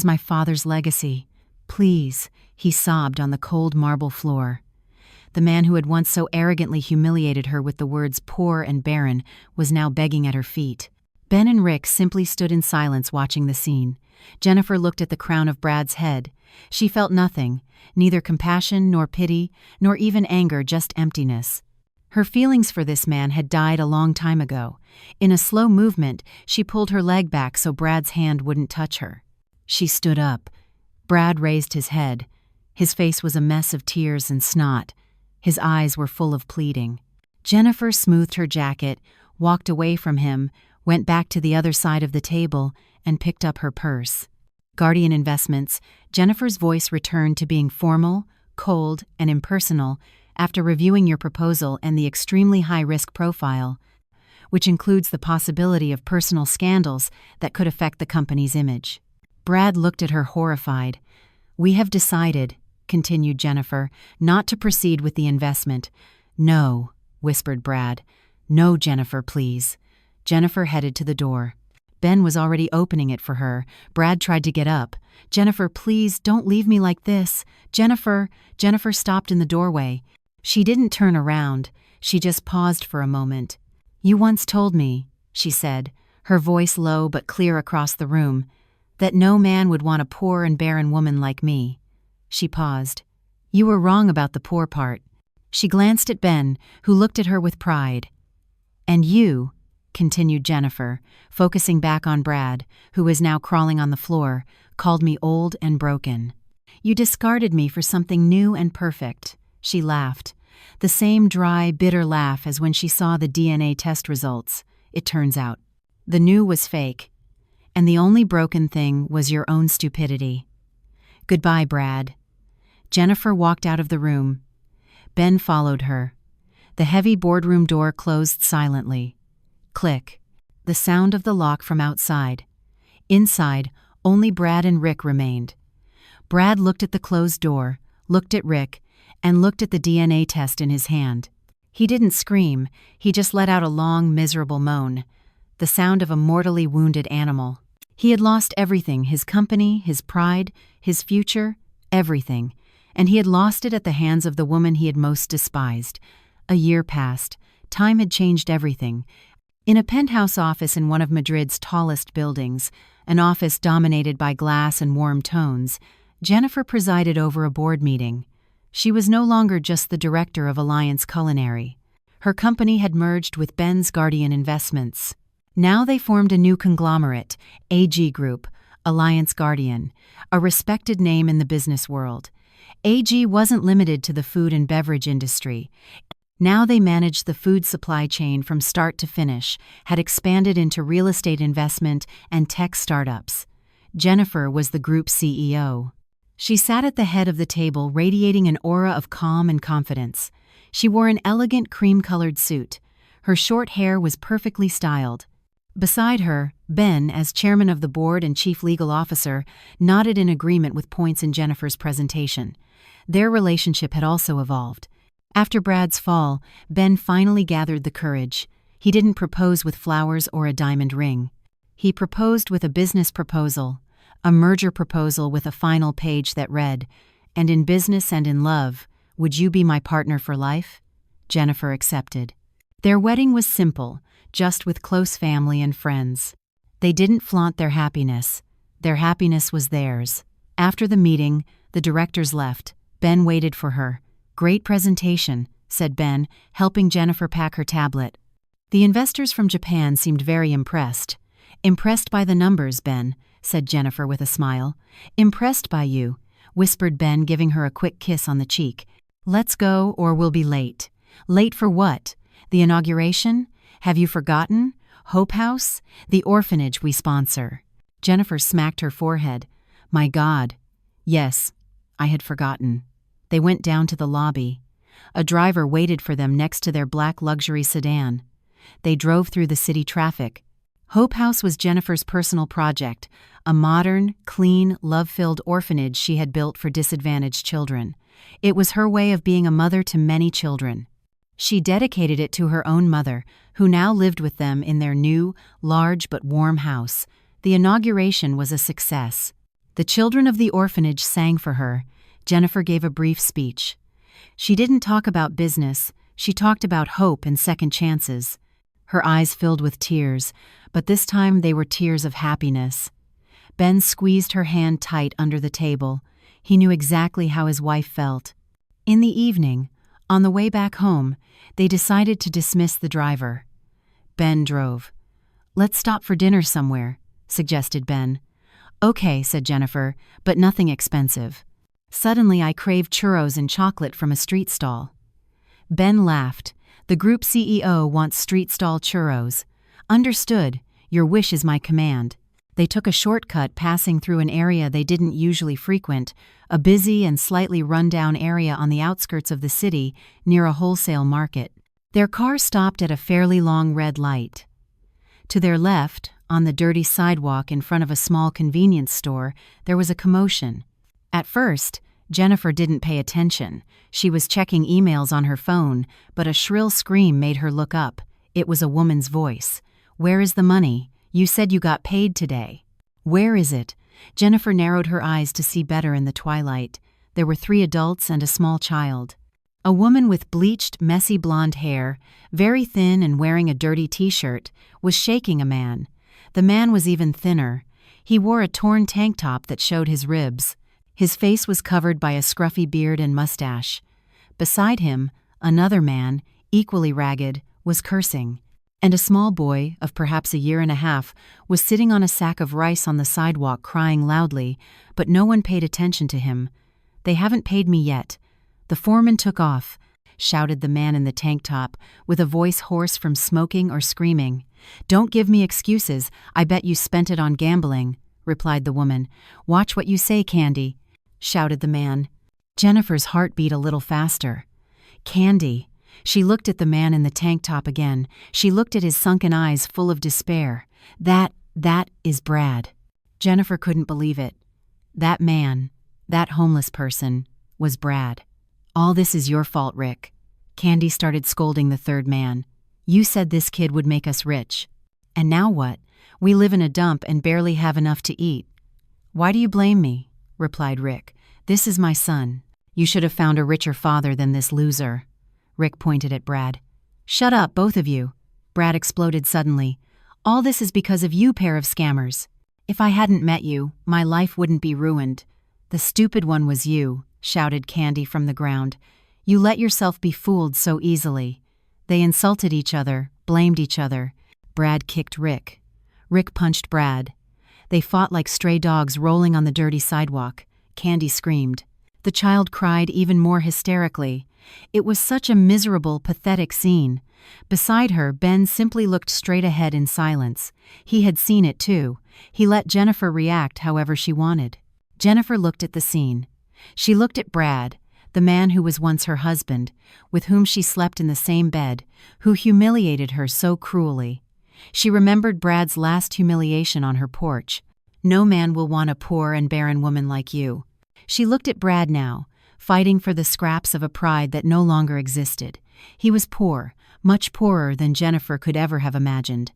my father's legacy. Please," he sobbed on the cold marble floor. The man who had once so arrogantly humiliated her with the words poor and barren was now begging at her feet. Ben and Rick simply stood in silence watching the scene. Jennifer looked at the crown of Brad's head. She felt nothing, neither compassion nor pity, nor even anger, just emptiness. Her feelings for this man had died a long time ago. In a slow movement, she pulled her leg back so Brad's hand wouldn't touch her. She stood up. Brad raised his head. His face was a mess of tears and snot. His eyes were full of pleading. Jennifer smoothed her jacket, walked away from him, went back to the other side of the table, and picked up her purse. Guardian Investments, Jennifer's voice returned to being formal, cold, and impersonal after reviewing your proposal and the extremely high-risk profile, which includes the possibility of personal scandals that could affect the company's image. Brad looked at her horrified. "We have decided," continued Jennifer, "not to proceed with the investment." "No," whispered Brad. "No, Jennifer, please." Jennifer headed to the door. Ben was already opening it for her. Brad tried to get up. "Jennifer, please, don't leave me like this. Jennifer." Jennifer stopped in the doorway. She didn't turn around. She just paused for a moment. "You once told me," she said, her voice low but clear across the room, "that no man would want a poor and barren woman like me." She paused. "You were wrong about the poor part." She glanced at Ben, who looked at her with pride. "And you," continued Jennifer, focusing back on Brad, who was now crawling on the floor, "called me old and broken. You discarded me for something new and perfect." She laughed, the same dry, bitter laugh as when she saw the DNA test results, it turns out. The new was fake, and the only broken thing was your own stupidity. "Goodbye, Brad." Jennifer walked out of the room. Ben followed her. The heavy boardroom door closed silently. Click. The sound of the lock from outside. Inside, only Brad and Rick remained. Brad looked at the closed door, looked at Rick, and looked at the DNA test in his hand. He didn't scream, he just let out a long, miserable moan, the sound of a mortally wounded animal. He had lost everything, his company, his pride, his future, everything, and he had lost it at the hands of the woman he had most despised. A year passed. Time had changed everything. In a penthouse office in one of Madrid's tallest buildings, an office dominated by glass and warm tones, Jennifer presided over a board meeting. She was no longer just the director of Alliance Culinary. Her company had merged with Ben's Guardian Investments. Now they formed a new conglomerate, AG Group, Alliance Guardian, a respected name in the business world. AG wasn't limited to the food and beverage industry. Now they managed the food supply chain from start to finish, had expanded into real estate investment and tech startups. Jennifer was the group CEO. She sat at the head of the table, radiating an aura of calm and confidence. She wore an elegant cream-colored suit. Her short hair was perfectly styled. Beside her, Ben, as chairman of the board and chief legal officer, nodded in agreement with points in Jennifer's presentation. Their relationship had also evolved. After Brad's fall, Ben finally gathered the courage. He didn't propose with flowers or a diamond ring. He proposed with a business proposal, a merger proposal with a final page that read, "And in business and in love, would you be my partner for life?" Jennifer accepted. Their wedding was simple, just with close family and friends. They didn't flaunt their happiness. Their happiness was theirs. After the meeting, the directors left. Ben waited for her. "Great presentation," said Ben, helping Jennifer pack her tablet. The investors from Japan seemed very impressed. "Impressed by the numbers, Ben," said Jennifer with a smile. "Impressed by you," whispered Ben, giving her a quick kiss on the cheek. "Let's go, or we'll be late." "Late for what? The inauguration? Have you forgotten? Hope House? The orphanage we sponsor." Jennifer smacked her forehead. "My God. Yes, I had forgotten." They went down to the lobby. A driver waited for them next to their black luxury sedan. They drove through the city traffic. Hope House was Jennifer's personal project, a modern, clean, love-filled orphanage she had built for disadvantaged children. It was her way of being a mother to many children. She dedicated it to her own mother, who now lived with them in their new, large but warm house. The inauguration was a success. The children of the orphanage sang for her. Jennifer gave a brief speech. She didn't talk about business, she talked about hope and second chances. Her eyes filled with tears, but this time they were tears of happiness. Ben squeezed her hand tight under the table. He knew exactly how his wife felt. In the evening, on the way back home, they decided to dismiss the driver. Ben drove. "Let's stop for dinner somewhere," suggested Ben. "Okay," said Jennifer, "but nothing expensive. Suddenly I craved churros and chocolate from a street stall." Ben laughed. "The group CEO wants street stall churros. Understood. Your wish is my command." They took a shortcut passing through an area they didn't usually frequent, a busy and slightly run-down area on the outskirts of the city near a wholesale market. Their car stopped at a fairly long red light. To their left, on the dirty sidewalk in front of a small convenience store, there was a commotion. At first, Jennifer didn't pay attention. She was checking emails on her phone, but a shrill scream made her look up. It was a woman's voice. "Where is the money? You said you got paid today." "Where is it?" Jennifer narrowed her eyes to see better in the twilight. There were 3 adults and a small child. A woman with bleached, messy blonde hair, very thin and wearing a dirty t-shirt, was shaking a man. The man was even thinner. He wore a torn tank top that showed his ribs. His face was covered by a scruffy beard and mustache. Beside him, another man, equally ragged, was cursing. And a small boy, of perhaps a year and a half, was sitting on a sack of rice on the sidewalk crying loudly, but no one paid attention to him. "They haven't paid me yet." "The foreman took off," shouted the man in the tank top, with a voice hoarse from smoking or screaming. "Don't give me excuses, I bet you spent it on gambling," replied the woman. "Watch what you say, Candy," shouted the man. Jennifer's heart beat a little faster. Candy. She looked at the man in the tank top again. She looked at his sunken eyes full of despair. That is Brad. Jennifer couldn't believe it. That man, that homeless person, was Brad. "All this is your fault, Rick." Candy started scolding the third man. "You said this kid would make us rich. And now what? We live in a dump and barely have enough to eat." "Why do you blame me?" replied Rick. "This is my son. You should have found a richer father than this loser." Rick pointed at Brad. "Shut up, both of you," Brad exploded suddenly. "All this is because of you pair of scammers. If I hadn't met you, my life wouldn't be ruined." "The stupid one was you," shouted Candy from the ground. "You let yourself be fooled so easily." They insulted each other, blamed each other. Brad kicked Rick. Rick punched Brad. They fought like stray dogs rolling on the dirty sidewalk. Candy screamed. The child cried even more hysterically. It was such a miserable, pathetic scene. Beside her, Ben simply looked straight ahead in silence. He had seen it too. He let Jennifer react however she wanted. Jennifer looked at the scene. She looked at Brad, the man who was once her husband, with whom she slept in the same bed, who humiliated her so cruelly. She remembered Brad's last humiliation on her porch. "No man will want a poor and barren woman like you." She looked at Brad now, fighting for the scraps of a pride that no longer existed. He was poor, much poorer than Jennifer could ever have imagined.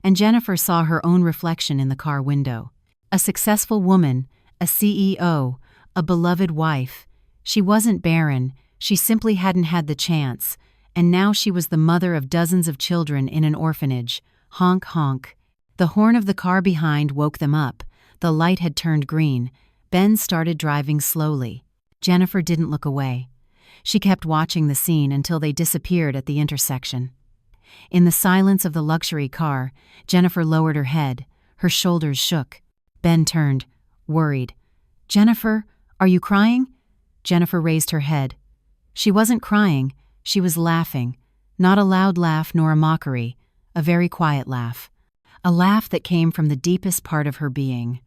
And Jennifer saw her own reflection in the car window. A successful woman, a CEO, a beloved wife. She wasn't barren, she simply hadn't had the chance, and now she was the mother of dozens of children in an orphanage. Honk, honk. The horn of the car behind woke them up. The light had turned green. Ben started driving slowly. Jennifer didn't look away. She kept watching the scene until they disappeared at the intersection. In the silence of the luxury car, Jennifer lowered her head. Her shoulders shook. Ben turned, worried. "Jennifer, are you crying?" Jennifer raised her head. She wasn't crying, she was laughing. Not a loud laugh nor a mockery, a very quiet laugh. A laugh that came from the deepest part of her being.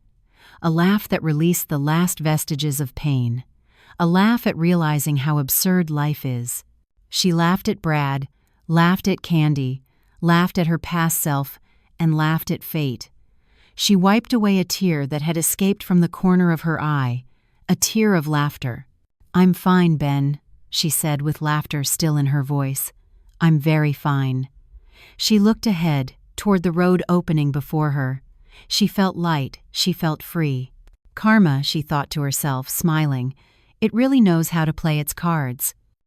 A laugh that released the last vestiges of pain. A laugh at realizing how absurd life is. She laughed at Brad, laughed at Candy, laughed at her past self, and laughed at fate. She wiped away a tear that had escaped from the corner of her eye, a tear of laughter. "I'm fine, Ben," she said with laughter still in her voice. "I'm very fine." She looked ahead, toward the road opening before her. She felt light, she felt free. Karma, she thought to herself, smiling. It really knows how to play its cards.